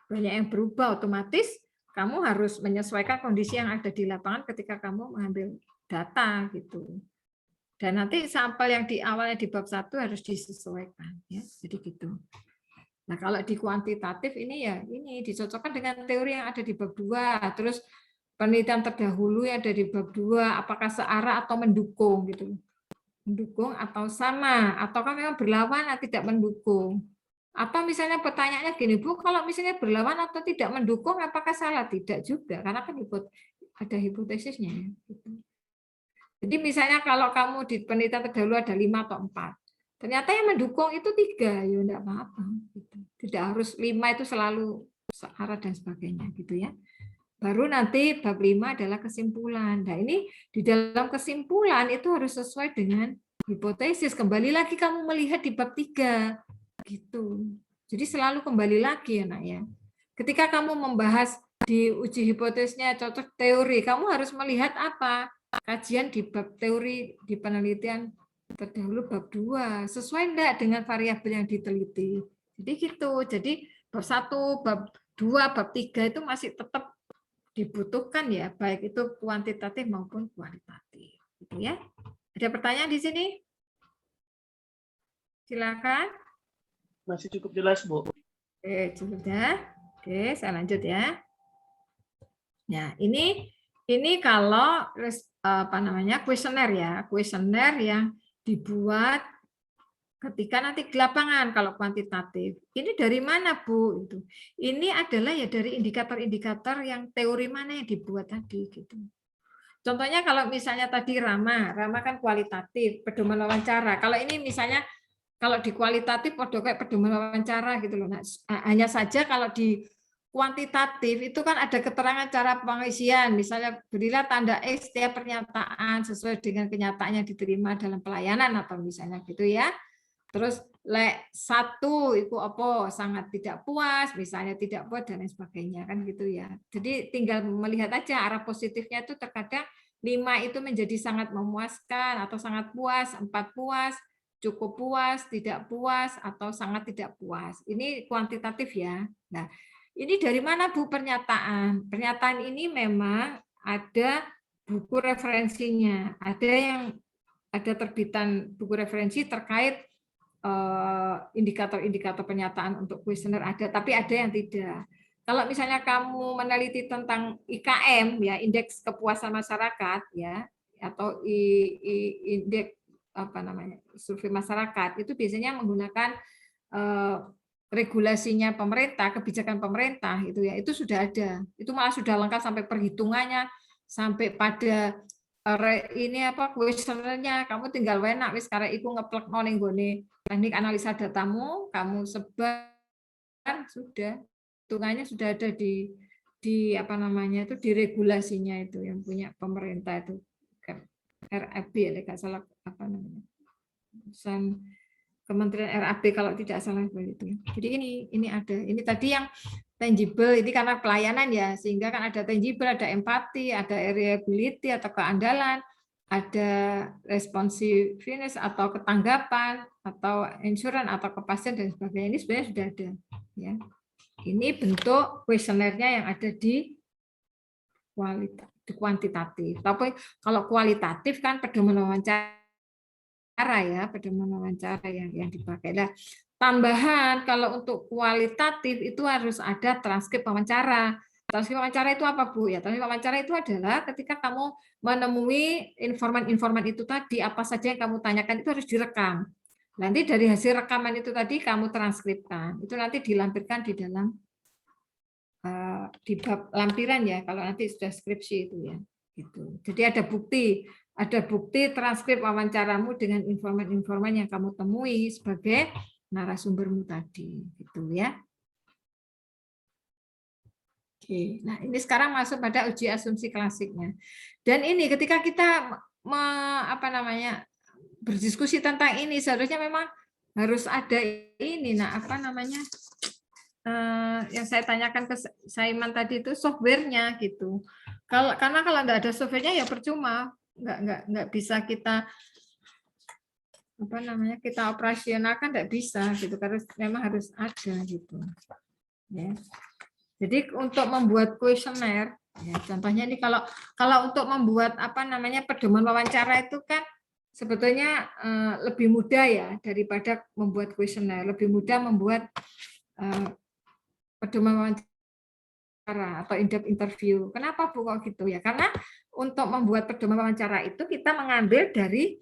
banyak yang berubah, otomatis kamu harus menyesuaikan kondisi yang ada di lapangan ketika kamu mengambil data gitu. Dan nanti sampel yang di awalnya di bab 1 harus disesuaikan ya. Jadi gitu. Nah, kalau di kuantitatif ini ya ini dicocokkan dengan teori yang ada di bab 2. Terus penelitian terdahulu yang ada di bab 2 apakah searah atau mendukung gitu. Mendukung atau sama ataukah memang berlawan atau tidak mendukung. Atau misalnya pertanyaannya gini, Bu, kalau misalnya berlawan atau tidak mendukung apakah salah? Tidak juga karena kan ada hipotesisnya ya. Gitu. Jadi misalnya kalau kamu di penelitian terdahulu ada 5 atau 4, ternyata yang mendukung itu 3, ya enggak apa-apa. Gitu. Tidak harus 5 itu selalu searah dan sebagainya gitu ya. Baru nanti bab 5 adalah kesimpulan. Nah ini di dalam kesimpulan itu harus sesuai dengan hipotesis. Kembali lagi kamu melihat di bab 3 gitu. Jadi selalu kembali lagi ya nak ya. Ketika kamu membahas di uji hipotesisnya cocok teori, kamu harus melihat apa? Kajian di bab teori di penelitian terdahulu bab 2 sesuai enggak dengan variabel yang diteliti. Jadi gitu. Jadi bab 1, bab 2, bab 3 itu masih tetap dibutuhkan ya, baik itu kuantitatif maupun kualitatif. Gitu ya. Ada pertanyaan di sini? Silakan.
Masih cukup jelas, Bu.
Oke, sudah. Oke, saya lanjut ya. Nah, ini kalau apa namanya kuesioner ya, kuesioner yang dibuat ketika nanti di lapangan kalau kuantitatif. Ini dari mana, Bu? Itu. Ini adalah ya dari indikator-indikator yang teori mana yang dibuat tadi gitu. Contohnya kalau misalnya tadi Rama kan kualitatif, pedoman wawancara. Kalau ini misalnya kalau di kualitatif kayak pedoman wawancara gitu loh. Nah, hanya saja kalau di kuantitatif itu kan ada keterangan cara pengisian, misalnya berilah tanda X setiap pernyataan sesuai dengan kenyataan yang diterima dalam pelayanan atau misalnya gitu ya. Terus lek 1 itu apa sangat tidak puas, misalnya tidak puas dan lain sebagainya kan gitu ya. Jadi tinggal melihat aja arah positifnya itu terkadang 5 itu menjadi sangat memuaskan atau sangat puas, 4 puas, cukup puas, tidak puas atau sangat tidak puas. Ini kuantitatif ya. Nah, ini dari mana Bu pernyataan? Pernyataan ini memang ada buku referensinya. Ada terbitan buku referensi terkait indikator-indikator pernyataan untuk kuesioner ada, tapi ada yang tidak. Kalau misalnya kamu meneliti tentang IKM ya, indeks kepuasan masyarakat ya, atau indeks apa namanya survei masyarakat itu biasanya menggunakan regulasinya pemerintah, kebijakan pemerintah itu ya, itu sudah ada. Itu malah sudah lengkap sampai perhitungannya, sampai pada ini apa kuesionernya, kamu tinggal wenak wis karek iku ngeplek ning gone teknik analisa datamu, kamu sebar sudah. Hitungannya sudah ada di apa namanya itu di regulasinya itu yang punya pemerintah itu RAB ya enggak salah apa namanya. Kementerian RAB kalau tidak salah begitu. Jadi ini ada. Ini tadi yang tangible ini karena pelayanan ya, sehingga kan ada tangible, ada empati, ada reliability atau keandalan, ada responsiveness atau ketanggapan atau insurance atau kepastian dan sebagainya. Ini sebenarnya sudah ada ya. Ini bentuk kuesionernya yang ada di kuantitatif. Tapi kalau kualitatif kan pedoman wawancara ya, pedoman wawancara yang dipakai. Nah, tambahan kalau untuk kualitatif itu harus ada transkrip wawancara. Transkrip wawancara itu apa, Bu? Ya, transkrip wawancara itu adalah ketika kamu menemui informan-informan itu tadi, apa saja yang kamu tanyakan itu harus direkam. Nanti dari hasil rekaman itu tadi kamu transkripkan. Itu nanti dilampirkan di dalam di bab lampiran ya, kalau nanti sudah skripsi itu ya. Gitu. Jadi ada bukti transkrip wawancaramu dengan informan-informan yang kamu temui sebagai narasumbermu tadi, gitu ya. Oke, nah ini sekarang masuk pada uji asumsi klasiknya. Dan ini ketika kita berdiskusi tentang ini seharusnya memang harus ada ini, nah apa namanya? Yang saya tanyakan ke Saiman tadi itu softwarenya gitu. Karena kalau nggak ada softwarenya ya percuma, nggak bisa kita kita operasionalkan, nggak bisa gitu, karena memang harus ada gitu. Ya. Jadi untuk membuat kuesioner, ya, contohnya ini kalau untuk membuat pedoman wawancara itu kan sebetulnya lebih mudah ya daripada membuat kuesioner, lebih mudah membuat pedoman wawancara atau in-depth interview. Kenapa Bu kok gitu ya? Karena untuk membuat pedoman wawancara itu kita mengambil dari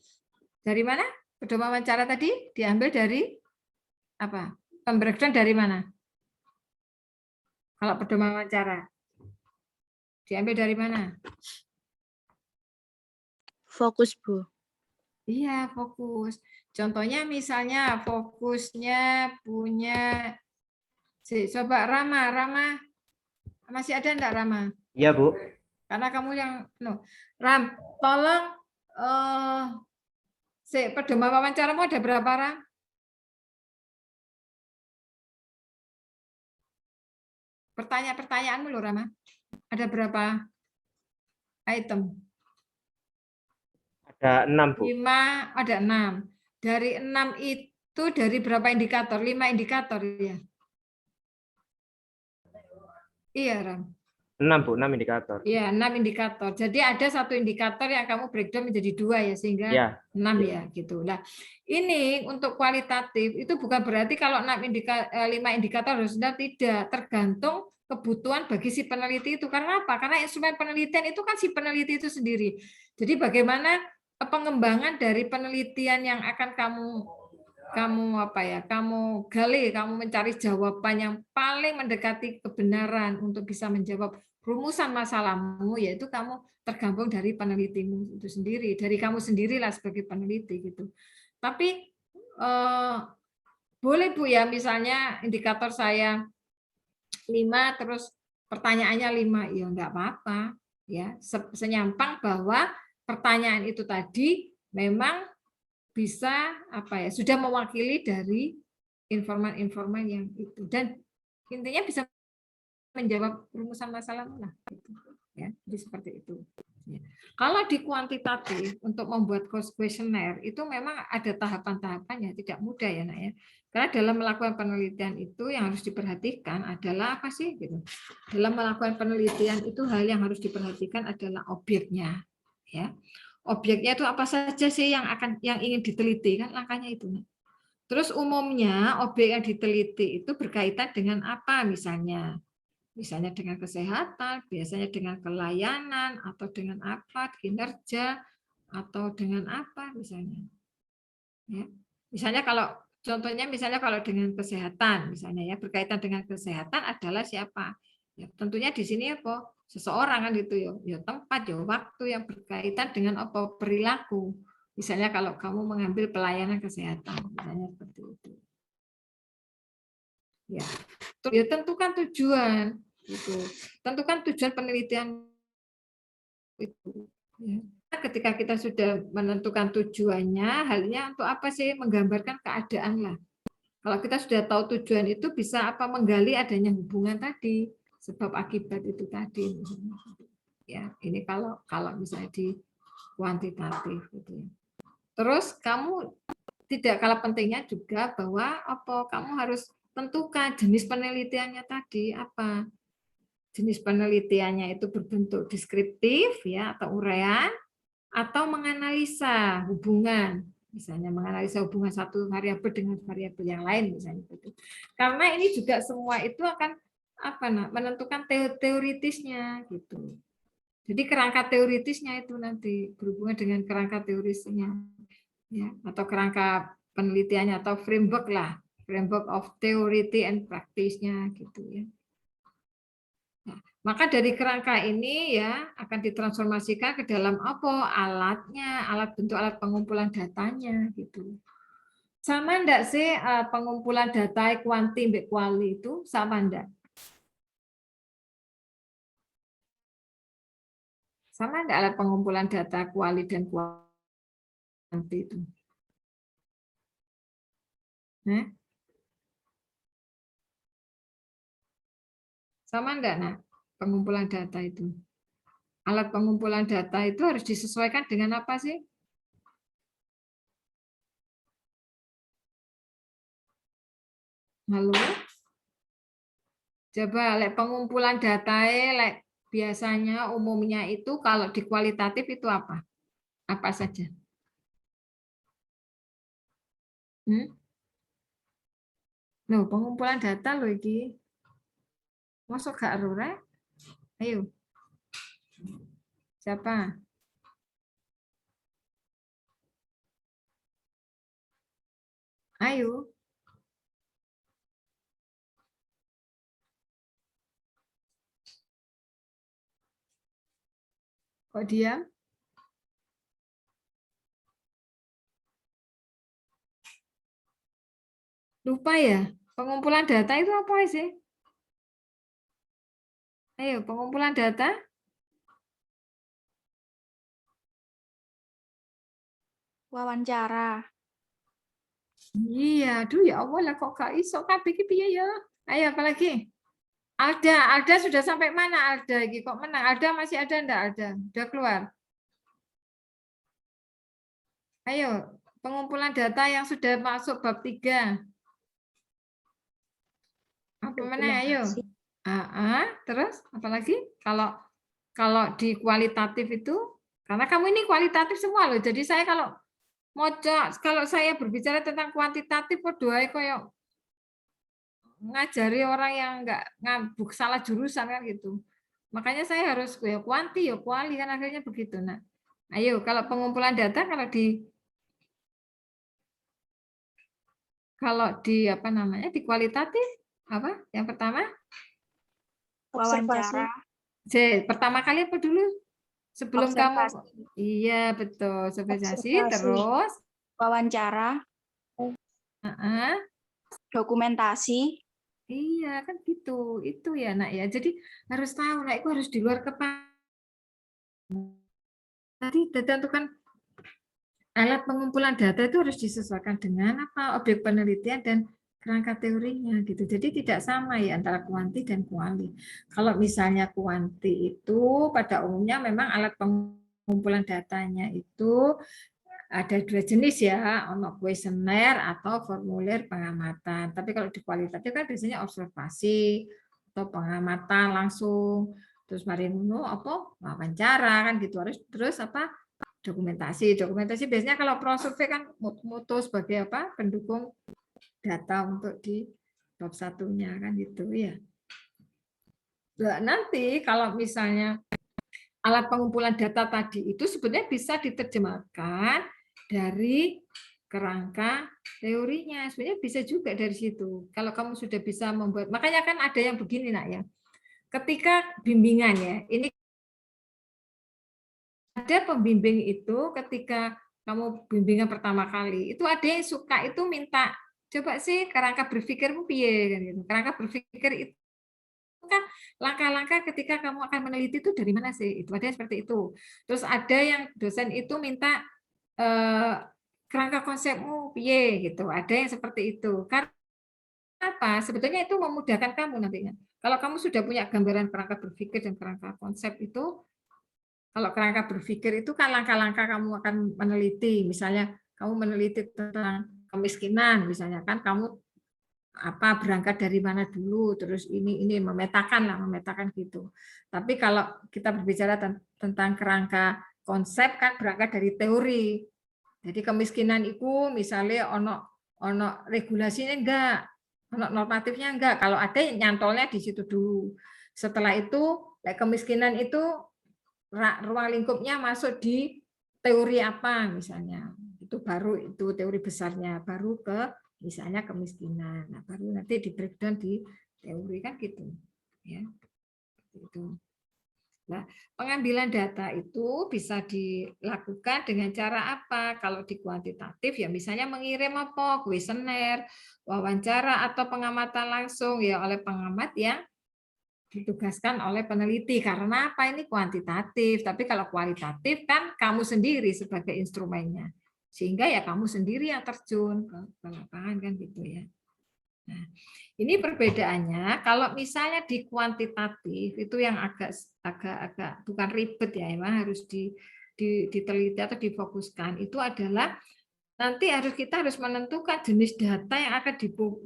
mana? Pedoman wawancara tadi diambil dari apa? Pembreakdown dari mana? Kalau pedoman wawancara diambil dari mana?
Fokus, Bu.
Iya, fokus. Contohnya misalnya fokusnya punya, coba Rama masih ada enggak Rama?
Iya, Bu.
Karena kamu yang no. Ram, tolong pedoman wawancaramu ada berapa Ram? Pertanyaanmu loh Rama. Ada berapa item?
Ada 6, Bu.
5, ada 6. Dari 6 itu dari berapa indikator? 5 indikator ya. Iya, Ram.
6, Bu, 6 indikator.
Iya, 6 indikator. Jadi ada satu indikator yang kamu breakdown menjadi 2 ya, sehingga
Ya.
6 ya gitu. Nah, ini untuk kualitatif itu bukan berarti kalau 5 indikator harus tidak, tergantung kebutuhan bagi si peneliti itu. Karena apa? Karena instrumen penelitian itu kan si peneliti itu sendiri. Jadi bagaimana pengembangan dari penelitian yang akan kamu gali, kamu mencari jawaban yang paling mendekati kebenaran untuk bisa menjawab rumusan masalahmu, yaitu kamu tergabung dari penelitimu itu sendiri, dari kamu sendirilah sebagai peneliti gitu. Tapi boleh Bu ya, misalnya indikator saya 5 terus pertanyaannya 5, ya enggak apa-apa ya, senyampang bahwa pertanyaan itu tadi memang bisa sudah mewakili dari informan-informan yang itu, dan intinya bisa menjawab rumusan masalah lah gitu. Ya, jadi seperti itu ya. Kalau di kuantitatif untuk membuat kuesioner itu memang ada tahapan-tahapannya, tidak mudah ya Nak ya, karena dalam melakukan penelitian itu yang harus diperhatikan adalah apa sih gitu. Dalam melakukan penelitian itu hal yang harus diperhatikan adalah objeknya ya. Objeknya itu apa saja sih yang ingin diteliti, kan langkahnya itu. Terus umumnya objek yang diteliti itu berkaitan dengan apa misalnya dengan kesehatan, biasanya dengan pelayanan, atau dengan apa, kinerja, atau dengan apa misalnya. Ya. Misalnya kalau dengan kesehatan misalnya ya, berkaitan dengan kesehatan adalah siapa? Ya, tentunya di sini apa? Seseorang kan gitu ya, tempat ya, waktu yang berkaitan dengan apa, perilaku. Misalnya kalau kamu mengambil pelayanan kesehatan, misalnya seperti itu. Ya, tentukan tujuan, gitu. Tentukan tujuan penelitian itu. Ya. Ketika kita sudah menentukan tujuannya, halnya untuk apa sih? Menggambarkan keadaan lah. Kalau kita sudah tahu tujuan itu bisa menggali adanya hubungan tadi. Sebab akibat itu tadi, ya ini kalau misalnya di kuantitatif gitu ya. Terus kamu tidak kalah pentingnya juga bahwa kamu harus tentukan jenis penelitiannya tadi apa. Jenis penelitiannya itu berbentuk deskriptif ya atau uraian, atau menganalisa hubungan, misalnya menganalisa hubungan satu variabel dengan variabel yang lain misalnya itu. Karena ini juga semua itu akan menentukan teoritisnya gitu. Jadi kerangka teoritisnya itu nanti berhubungan dengan kerangka teorisnya ya, atau kerangka penelitiannya atau framework lah, framework of theory and practice-nya gitu ya. Nah, maka dari kerangka ini ya akan ditransformasikan ke dalam alatnya, bentuk alat pengumpulan datanya gitu. Sama enggak sih pengumpulan data kuanti mbek kuali itu sama enggak? Sama enggak alat pengumpulan data kuali dan kuanti itu? Sama enggak nah pengumpulan data itu? Alat pengumpulan data itu harus disesuaikan dengan apa sih? Halo? Coba pengumpulan data biasanya umumnya itu kalau di kualitatif itu apa? Apa saja? Loh, pengumpulan data loh iki. Masuk gak Rura? Ayo. Siapa? Ayo. Kok diam? Lupa ya? Pengumpulan data itu apa sih? Ayo, pengumpulan data.
Wawancara.
Iya, aduh ya Allah lah kok gak iso kabeh iki piye ya? Ayo apalagi? Alda sudah sampai mana Alda iki kok menang? Alda masih ada enggak Alda? Udah keluar. Ayo, pengumpulan data yang sudah masuk bab 3. Apa mana? Ayo. Terus apalagi? Kalau di kualitatif itu, karena kamu ini kualitatif semua loh. Jadi saya kalau saya berbicara tentang kuantitatif, doa kayak ngajari orang yang nggak ngabuk salah jurusan kan gitu. Makanya saya harus ya kuanti ya kuali kan akhirnya begitu. Nah, ayo kalau pengumpulan data kalau di apa namanya di kualitatif apa? Yang pertama
Wawancara.
Pertama kali apa dulu? Sebelum
Observasi.
kamu iya betul observasi. Terus
Wawancara. Dokumentasi.
Iya kan gitu, itu ya nak ya. Jadi harus tahu, nak itu harus di luar kepala. Tadi ditentukan alat pengumpulan data itu harus disesuaikan dengan apa objek penelitian dan kerangka teorinya gitu. Jadi tidak sama ya antara kuanti dan kuali. Kalau misalnya kuanti itu pada umumnya memang alat pengumpulan datanya itu ada 2 jenis ya, ono kuesioner atau formulir pengamatan. Tapi kalau di kualitatif kan biasanya observasi atau pengamatan langsung. Terus mari ngono apa wawancara kan gitu. Terus apa dokumentasi. Dokumentasi biasanya kalau prosurvei kan mutu sebagai apa? Pendukung data untuk di bab 1-nya kan gitu ya. Nah, nanti kalau misalnya alat pengumpulan data tadi itu sebenarnya bisa diterjemahkan dari kerangka teorinya. Sebenarnya bisa juga dari situ. Kalau kamu sudah bisa membuat, makanya kan ada yang begini nak ya. Ketika bimbingan ya, ini ada pembimbing itu ketika kamu bimbingan pertama kali, itu ada yang suka itu minta, coba sih kerangka berpikirmu piye kan gitu. Kerangka berpikir itu kan langkah-langkah ketika kamu akan meneliti itu dari mana sih? Itu ada yang seperti itu. Terus ada yang dosen itu minta kerangka konsepmu piye gitu. Ada yang seperti itu. Karena apa? Sebetulnya itu memudahkan kamu nantinya. Kalau kamu sudah punya gambaran kerangka berpikir dan kerangka konsep itu, kalau kerangka berpikir itu kan langkah-langkah kamu akan meneliti. Misalnya kamu meneliti tentang kemiskinan, misalnya kan kamu apa berangkat dari mana dulu, terus ini memetakan gitu. Tapi kalau kita berbicara tentang kerangka konsep kan berangkat dari teori. Jadi kemiskinan itu misalnya ono regulasinya enggak, ono normatifnya enggak. Kalau ada nyantolnya di situ dulu. Setelah itu kemiskinan itu ruang lingkupnya masuk di teori apa misalnya. Itu baru itu teori besarnya, baru ke misalnya kemiskinan. Nah, baru nanti di breakdown di teori kan gitu. Ya. Itu. Nah, pengambilan data itu bisa dilakukan dengan cara apa? Kalau di kuantitatif ya misalnya mengirim apa? Kuesioner, wawancara atau pengamatan langsung ya oleh pengamat yang ditugaskan oleh peneliti. Karena apa? Ini kuantitatif, tapi kalau kualitatif kan kamu sendiri sebagai instrumennya. Sehingga ya kamu sendiri yang terjun ke lapangan kan gitu ya. Nah, ini perbedaannya kalau misalnya di kuantitatif itu yang agak bukan ribet ya, emang harus diteliti atau difokuskan itu adalah nanti kita harus menentukan jenis data yang akan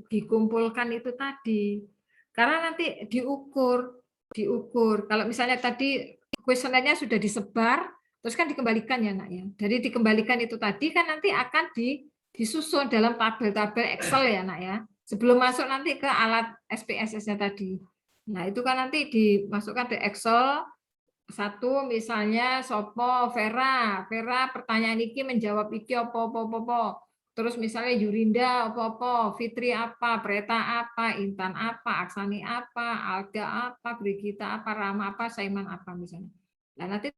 dikumpulkan itu tadi. Karena nanti diukur. Kalau misalnya tadi kuesionernya sudah disebar, terus kan dikembalikan ya nak ya. Jadi dikembalikan itu tadi kan nanti akan disusun dalam tabel-tabel Excel ya nak ya, sebelum masuk nanti ke alat SPSS-nya tadi. Nah itu kan nanti dimasukkan di Excel. Satu misalnya Sopo Vera pertanyaan iki menjawab iki apa. Terus misalnya Yurinda apa, Fitri apa, Preta apa, Intan apa, Aksani apa, Alda apa, Brigita apa, Rama apa, Saiman apa misalnya. Nah nanti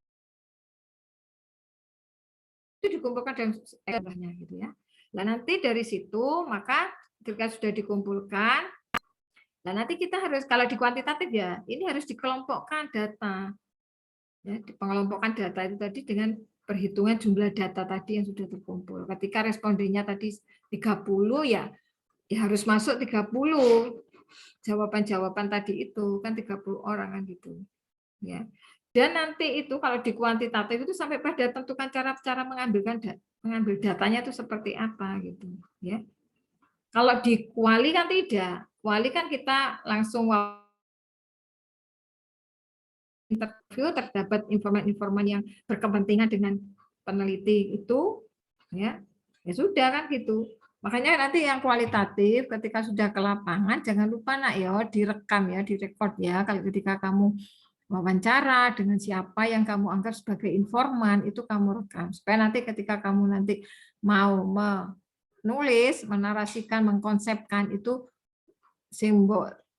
itu dikumpulkan dalam jumlahnya gitu ya. Nah nanti dari situ maka ketika sudah dikumpulkan, nah nanti kita harus kalau di kuantitatif ya ini harus dikelompokkan data. Ya, pengelompokan data itu tadi dengan perhitungan jumlah data tadi yang sudah terkumpul. Ketika respondennya tadi 30 ya harus masuk 30 jawaban-jawaban tadi itu kan 30 orang kan gitu. Ya. Dan nanti itu kalau di kuantitatif itu sampai pada tentukan cara mengambil datanya itu seperti apa gitu ya. Kalau di kuali kan tidak. Kuali kan kita langsung interview terdapat informan-informan yang berkepentingan dengan peneliti itu ya sudah kan gitu. Makanya nanti yang kualitatif ketika sudah ke lapangan jangan lupa nak ya direkam ya, direkod ya kalau ketika kamu wawancara dengan siapa yang kamu anggap sebagai informan itu kamu rekam supaya nanti ketika kamu nanti mau menulis, menarasikan, mengkonsepkan itu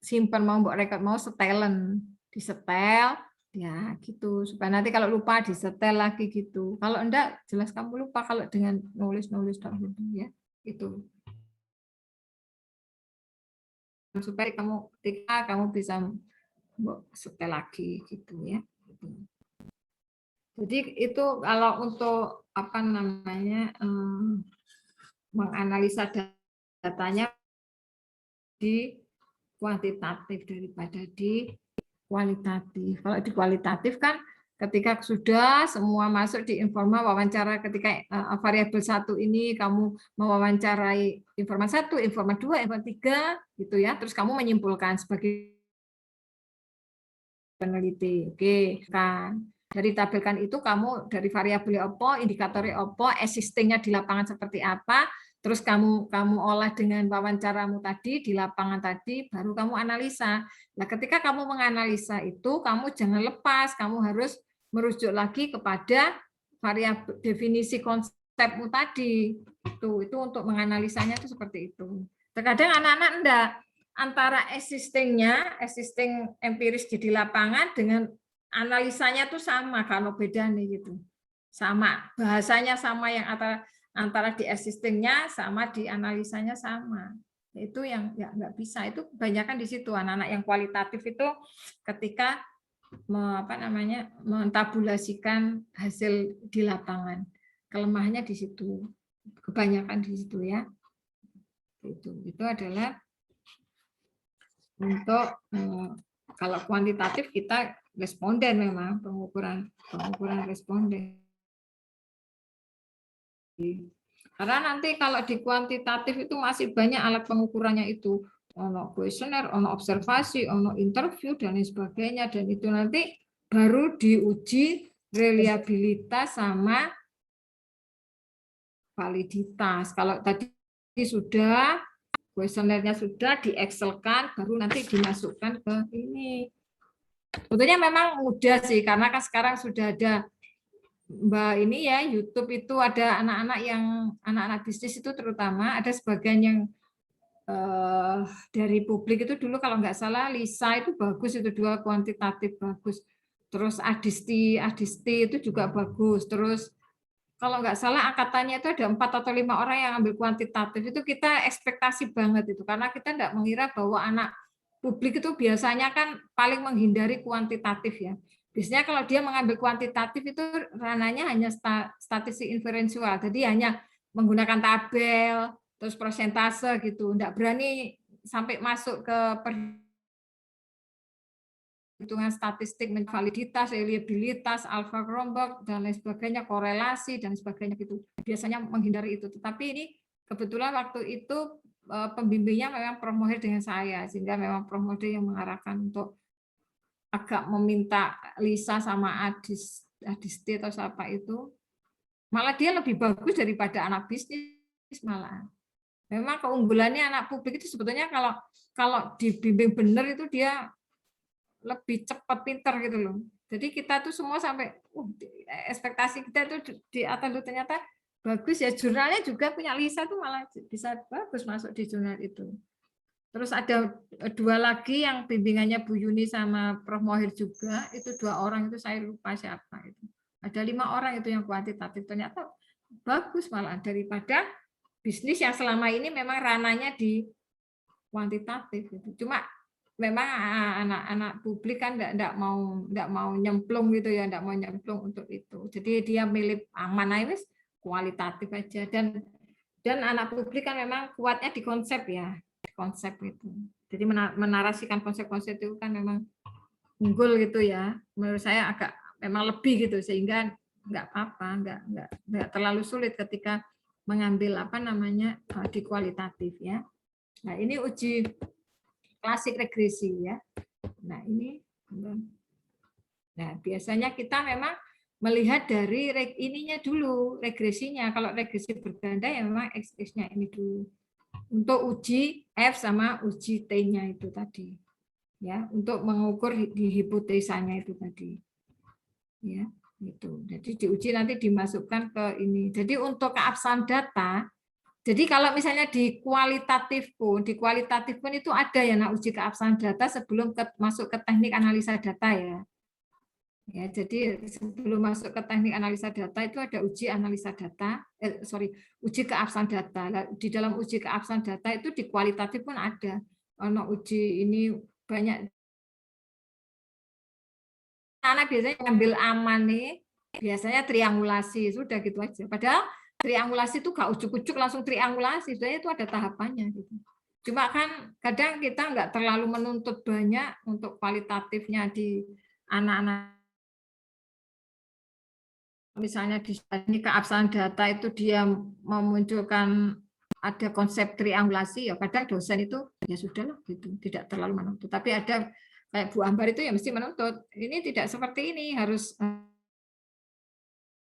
simpan mau mbok rekod mau setelan, disetel ya gitu supaya nanti kalau lupa disetel lagi gitu. Kalau enggak jelas kamu lupa kalau dengan nulis-nulis gitu ya. Itu. Supaya kamu ketika kamu bisa setel lagi gitu ya. Jadi itu kalau untuk apa namanya menganalisa datanya di kuantitatif daripada di kualitatif. Kalau di kualitatif kan ketika sudah semua masuk di informa wawancara ketika variabel 1 ini kamu mewawancarai informa 1, informa 2, informa 3 gitu ya. Terus kamu menyimpulkan sebagai peneliti. Oke, kan. Dari tabelkan itu kamu dari variabel apa, indikatornya apa, existing-nya di lapangan seperti apa, terus kamu olah dengan wawancaramu tadi di lapangan tadi, baru kamu analisa. Nah, ketika kamu menganalisa itu, kamu jangan lepas, kamu harus merujuk lagi kepada variabel definisi konsepmu tadi. Itu untuk menganalisanya itu seperti itu. Terkadang anak-anak enggak antara existing empiris di lapangan dengan analisanya tuh sama kalau beda nih gitu. Sama, bahasanya sama yang antara di existingnya sama di analisanya sama. Itu yang ya nggak bisa. Itu kebanyakan di situ anak-anak yang kualitatif itu ketika mentabulasikan hasil di lapangan. Kelemahannya di situ. Kebanyakan di situ ya. Itu adalah untuk kalau kuantitatif kita responden memang pengukuran responden. Karena nanti kalau di kuantitatif itu masih banyak alat pengukurannya itu. Ono kuesioner, ono observasi, ono interview dan lain sebagainya dan itu nanti baru diuji reliabilitas sama validitas. Kalau tadi sudah kuesionernya sudah di-Excel-kan, baru nanti dimasukkan ke ini. Sebetulnya memang mudah sih, karena kan sekarang sudah ada Mbak ini ya, YouTube itu ada anak-anak bisnis itu terutama, ada sebagian yang dari publik itu dulu kalau nggak salah Lisa itu bagus, itu 2 kuantitatif bagus. Terus Adisti itu juga bagus. Terus kalau nggak salah angkatannya itu ada 4 atau 5 orang yang ambil kuantitatif. Itu kita ekspektasi banget itu karena kita nggak mengira bahwa anak publik itu biasanya kan paling menghindari kuantitatif ya. Biasanya kalau dia mengambil kuantitatif itu ranahnya hanya statistik inferensial. Jadi hanya menggunakan tabel, terus persentase gitu. Nggak berani sampai masuk ke perhitungan statistik, validitas, reliabilitas, alpha Kronberg dan lain sebagainya, korelasi dan sebagainya gitu. Biasanya menghindari itu. Tetapi ini kebetulan waktu itu pembimbingnya memang Prof. Mohir dengan saya, sehingga memang Prof. Mohir yang mengarahkan untuk agak meminta Lisa sama Adisti atau siapa itu. Malah dia lebih bagus daripada anak bisnis malah. Memang keunggulannya anak publik itu sebetulnya kalau dibimbing benar itu dia lebih cepat pinter gitu loh. Jadi kita tuh semua sampai ekspektasi kita tuh di atas itu ternyata bagus ya. Jurnalnya juga punya Lisa tuh malah bisa bagus masuk di jurnal itu. Terus ada 2 lagi yang bimbingannya Bu Yuni sama Prof Mohir juga, itu 2 orang itu saya lupa siapa itu. Ada 5 orang itu yang kuantitatif, ternyata bagus malah daripada bisnis yang selama ini memang ranahnya di kuantitatif gitu. Cuma memang anak-anak publik kan enggak mau nyemplung gitu ya, enggak mau nyemplung untuk itu. Jadi dia milih aman aja kualitatif aja, dan anak publik kan memang kuatnya di konsep ya, di konsep itu. Jadi menarasikan konsep-konsep itu kan memang unggul gitu ya. Menurut saya agak memang lebih gitu, sehingga enggak apa-apa, enggak terlalu sulit ketika mengambil di kualitatif ya. Nah, ini uji klasik regresi ya. Nah, ini biasanya kita memang melihat dari ininya dulu, regresinya. Kalau regresi berganda ya memang X-nya ini dulu. Untuk uji F sama uji T-nya itu tadi. Ya, untuk mengukur di hipotesanya itu tadi. Ya. Itu. Jadi diuji nanti dimasukkan ke ini. Jadi untuk keabsahan data, jadi kalau misalnya di kualitatif pun itu ada ya uji keabsahan data sebelum masuk ke teknik analisa data ya. Ya, jadi sebelum masuk ke teknik analisa data itu ada uji analisa data, uji keabsahan data. Di dalam uji keabsahan data itu di kualitatif pun ada. Uji ini banyak. Anak biasanya ngambil aman nih, biasanya triangulasi, sudah gitu aja. Padahal triangulasi itu gak ujuk-ujuk langsung triangulasi, sebenarnya itu ada tahapannya gitu. Cuma kan kadang kita nggak terlalu menuntut banyak untuk kualitatifnya di anak-anak. Misalnya di keabsahan data itu dia memunculkan ada konsep triangulasi, ya kadang dosen itu ya sudahlah gitu, tidak terlalu menuntut. Tapi ada kayak Bu Ambar itu ya mesti menuntut. Ini tidak seperti ini, harus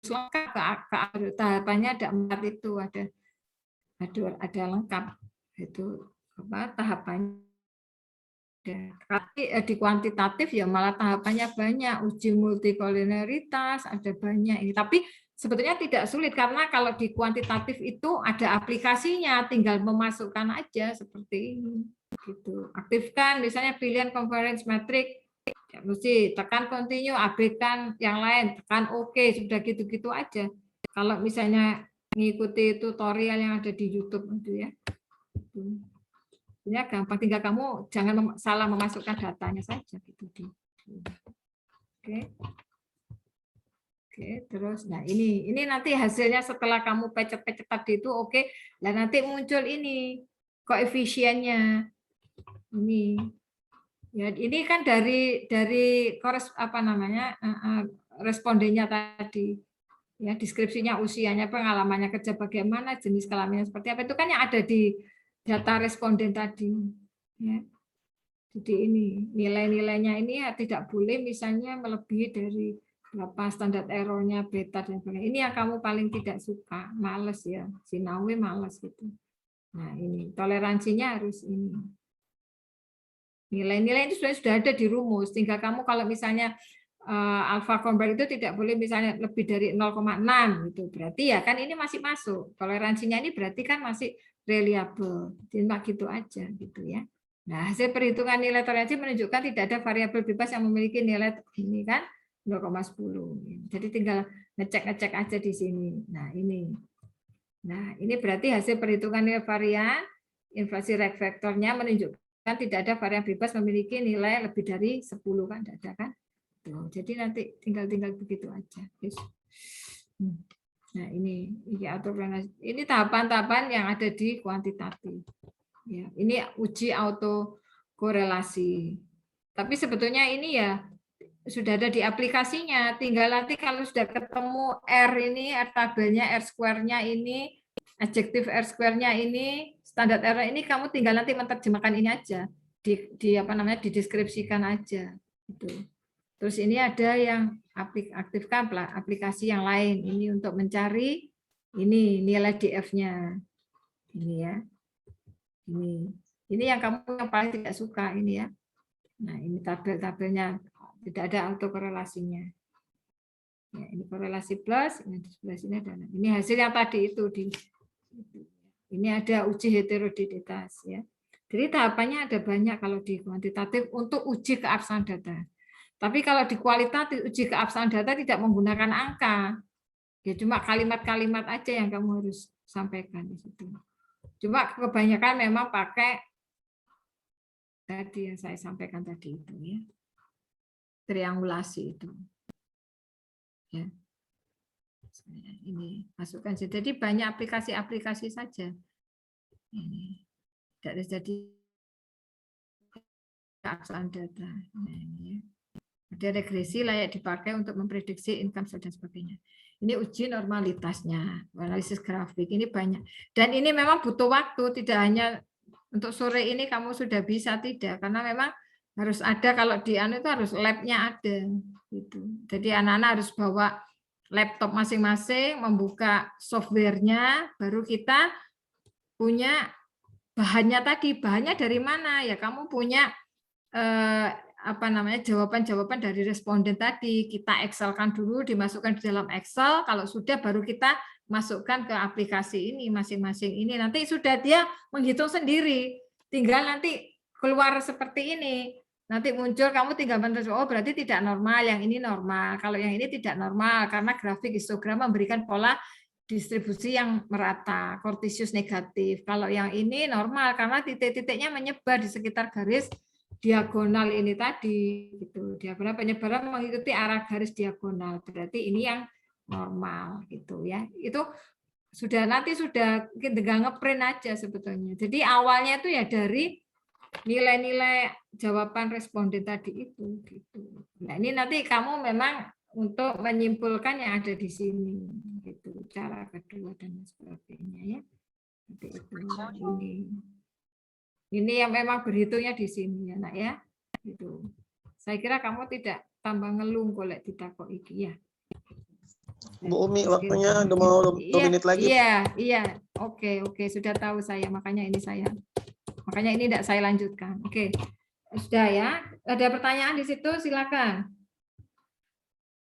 lengkap ke tahapannya, ada 4 itu, ada lengkap itu tahapannya. Tapi di kuantitatif ya malah tahapannya banyak, uji multikolinialitas ada banyak ini. Tapi sebetulnya tidak sulit karena kalau di kuantitatif itu ada aplikasinya, tinggal memasukkan aja seperti ini. Gitu. Aktifkan misalnya pilihan convergence matrix, ya, mesti tekan continue, abaikan yang lain, tekan OK, sudah gitu-gitu aja. Kalau misalnya mengikuti tutorial yang ada di YouTube itu ya. Sebenarnya gampang, tinggal kamu jangan salah memasukkan datanya saja gitu. Oke. Oke, terus nah ini nanti hasilnya setelah kamu pecet-pecet tadi itu oke. Nah, nanti muncul ini koefisiennya. Ini ya, ini kan dari respondennya tadi ya, deskripsinya, usianya, pengalamannya kerja bagaimana, jenis kelaminnya seperti apa, itu kan yang ada di data responden tadi ya. Jadi ini nilai-nilainya ini ya tidak boleh misalnya melebihi dari berapa standar errornya, beta dan sebagainya. Ini yang kamu paling tidak suka, males ya, Sinawi males gitu. Nah, ini toleransinya harus ini. Nilai-nilai itu sudah ada di rumus, tinggal kamu kalau misalnya alpha converge itu tidak boleh misalnya lebih dari 0,6 gitu. Berarti ya kan ini masih masuk. Toleransinya ini berarti kan masih reliable. Cuma gitu aja gitu ya. Nah, hasil perhitungan nilai toleransi menunjukkan tidak ada variabel bebas yang memiliki nilai ini kan 0,10. Jadi tinggal ngecek-ngecek aja di sini. Nah, ini. Nah, ini berarti hasil perhitungan nilai varian inflasi rate vektornya menunjukkan tidak ada varian bebas memiliki nilai lebih dari 10 kan, tidak ada kan? Tuh, jadi nanti tinggal begitu aja. Nah, ini tahapan-tahapan yang ada di kuantitatif. Ya, ini uji autokorelasi. Tapi sebetulnya ini ya sudah ada di aplikasinya. Tinggal nanti kalau sudah ketemu R ini, R tabelnya, R square-nya ini, adjektif R square-nya ini, standar error ini, kamu tinggal nanti menerjemahkan ini aja. Dideskripsikan aja. Gitu. Terus ini ada yang aktifkan aplikasi yang lain. Ini untuk mencari ini nilai DF-nya. Ini ya. Ini yang kamu yang paling tidak suka ini ya. Nah, ini tabel-tabelnya tidak ada autokorelasinya. Ya, ini korelasi plus, ini di sebelah sini ada. Ini hasil yang tadi itu ini ada uji heterodiditas ya. Jadi tahapannya ada banyak kalau di kuantitatif untuk uji keabsahan data. Tapi kalau di kualitatif uji keabsahan data tidak menggunakan angka. Ya cuma kalimat-kalimat aja yang kamu harus sampaikan di situ. Cuma kebanyakan memang pakai tadi yang saya sampaikan tadi itu ya. Triangulasi itu. Ya. Ini masukkan saja. Jadi banyak aplikasi-aplikasi saja. Ini tidak jadi keabsahan data. Nah, ini ya. Ada regresi layak dipakai untuk memprediksi income dan sebagainya. Ini uji normalitasnya, analisis grafik ini banyak. Dan ini memang butuh waktu, tidak hanya untuk sore ini kamu sudah bisa, tidak, karena memang harus ada, kalau di anu itu harus labnya ada gitu. Jadi anak-anak harus bawa laptop masing-masing, membuka softwarenya, baru kita punya bahannya tadi. Bahannya dari mana ya? Kamu punya jawaban-jawaban dari responden tadi, kita Excelkan dulu, dimasukkan di dalam Excel, kalau sudah baru kita masukkan ke aplikasi ini masing-masing ini, nanti sudah dia menghitung sendiri, tinggal nanti keluar seperti ini, nanti muncul, kamu tinggal menulis, oh berarti tidak normal, yang ini normal, kalau yang ini tidak normal, karena grafik histogram memberikan pola distribusi yang merata, Cortesius negatif, kalau yang ini normal, karena titik-titiknya menyebar di sekitar garis diagonal ini tadi gitu. Diagonal penyebaran mengikuti arah garis diagonal. Berarti ini yang normal gitu ya. Itu sudah tinggal ngeprint aja sebetulnya. Jadi awalnya itu ya dari nilai-nilai jawaban responden tadi itu gitu. Nah, ini nanti kamu memang untuk menyimpulkan yang ada di sini gitu. Cara kedua dan sebagainya ya. Seperti itu ini. Ini yang memang berhitungnya di sini ya nak ya. Gitu. Saya kira kamu tidak tambah ngelung golek ditakok iki ya.
Bu Umi, waktunya udah mau 2 menit lagi.
Iya. Oke, sudah tahu saya. Makanya ini tidak saya lanjutkan. Oke. Sudah ya. Ada pertanyaan di situ, silakan.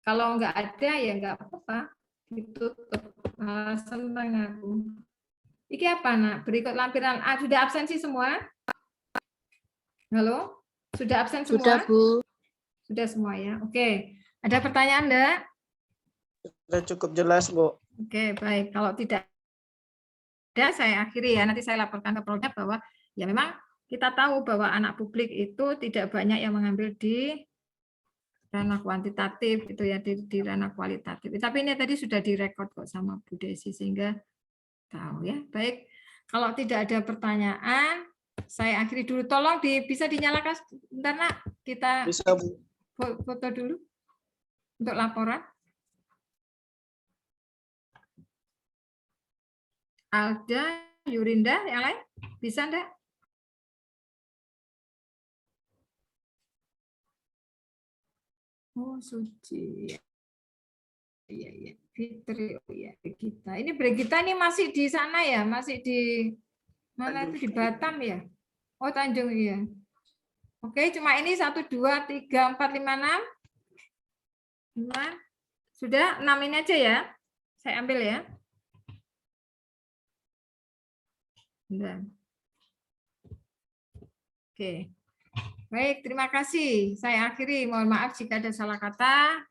Kalau enggak ada ya enggak apa-apa. Ditutup. Senang aku. Iki apa nak? Berikut lampiran A. Sudah absensi semua? Halo? Sudah absen semua?
Sudah, Bu.
Sudah semua ya. Oke. Ada pertanyaan enggak?
Sudah cukup jelas, Bu.
Oke, baik. Kalau tidak ada, saya akhiri ya. Nanti saya laporkan ke Prolnya bahwa ya memang kita tahu bahwa anak publik itu tidak banyak yang mengambil di ranah kuantitatif itu ya, di ranah kualitatif. Tapi ini tadi sudah direkod kok sama Bu Desi sehingga tahu ya. Baik. Kalau tidak ada pertanyaan, saya akhiri dulu. Tolong bisa dinyalakan sebentar nak. Kita
bisa, Bu.
Foto dulu untuk laporan. Alda, Yurinda, yang lain bisa enggak? Oh, Suci. Iya. Fitri, oh iya, Brigita. Ini Brigita ini masih di sana ya? Masih di mana itu, di Batam ya? Oh, Tanjung iya. Oke, cuma ini 1, 2, 3, 4, 5, 6. 5. Sudah 6 ini aja ya. Saya ambil ya. Oke. Baik, terima kasih. Saya akhiri. Mohon maaf jika ada salah kata.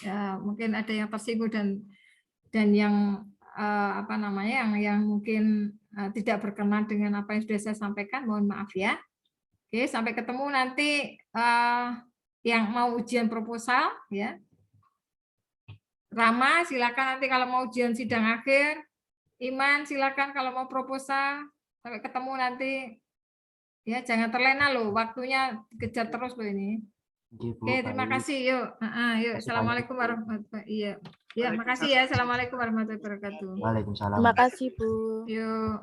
Ya, mungkin ada yang tersinggung dan yang yang mungkin tidak berkenan dengan apa yang sudah saya sampaikan, mohon maaf ya. Oke, sampai ketemu nanti yang mau ujian proposal ya. Rama silakan nanti kalau mau ujian sidang akhir. Iman silakan kalau mau proposal. Sampai ketemu nanti ya, jangan terlena loh, waktunya kejar terus loh ini. Oke, terima kasih. Yuk. Yuk. Assalamualaikum warahmatullahi wabarakatuh. Iya. Ya, makasih ya. Assalamualaikum warahmatullahi wabarakatuh.
Waalaikumsalam.
Terima kasih, Bu.
Yuk.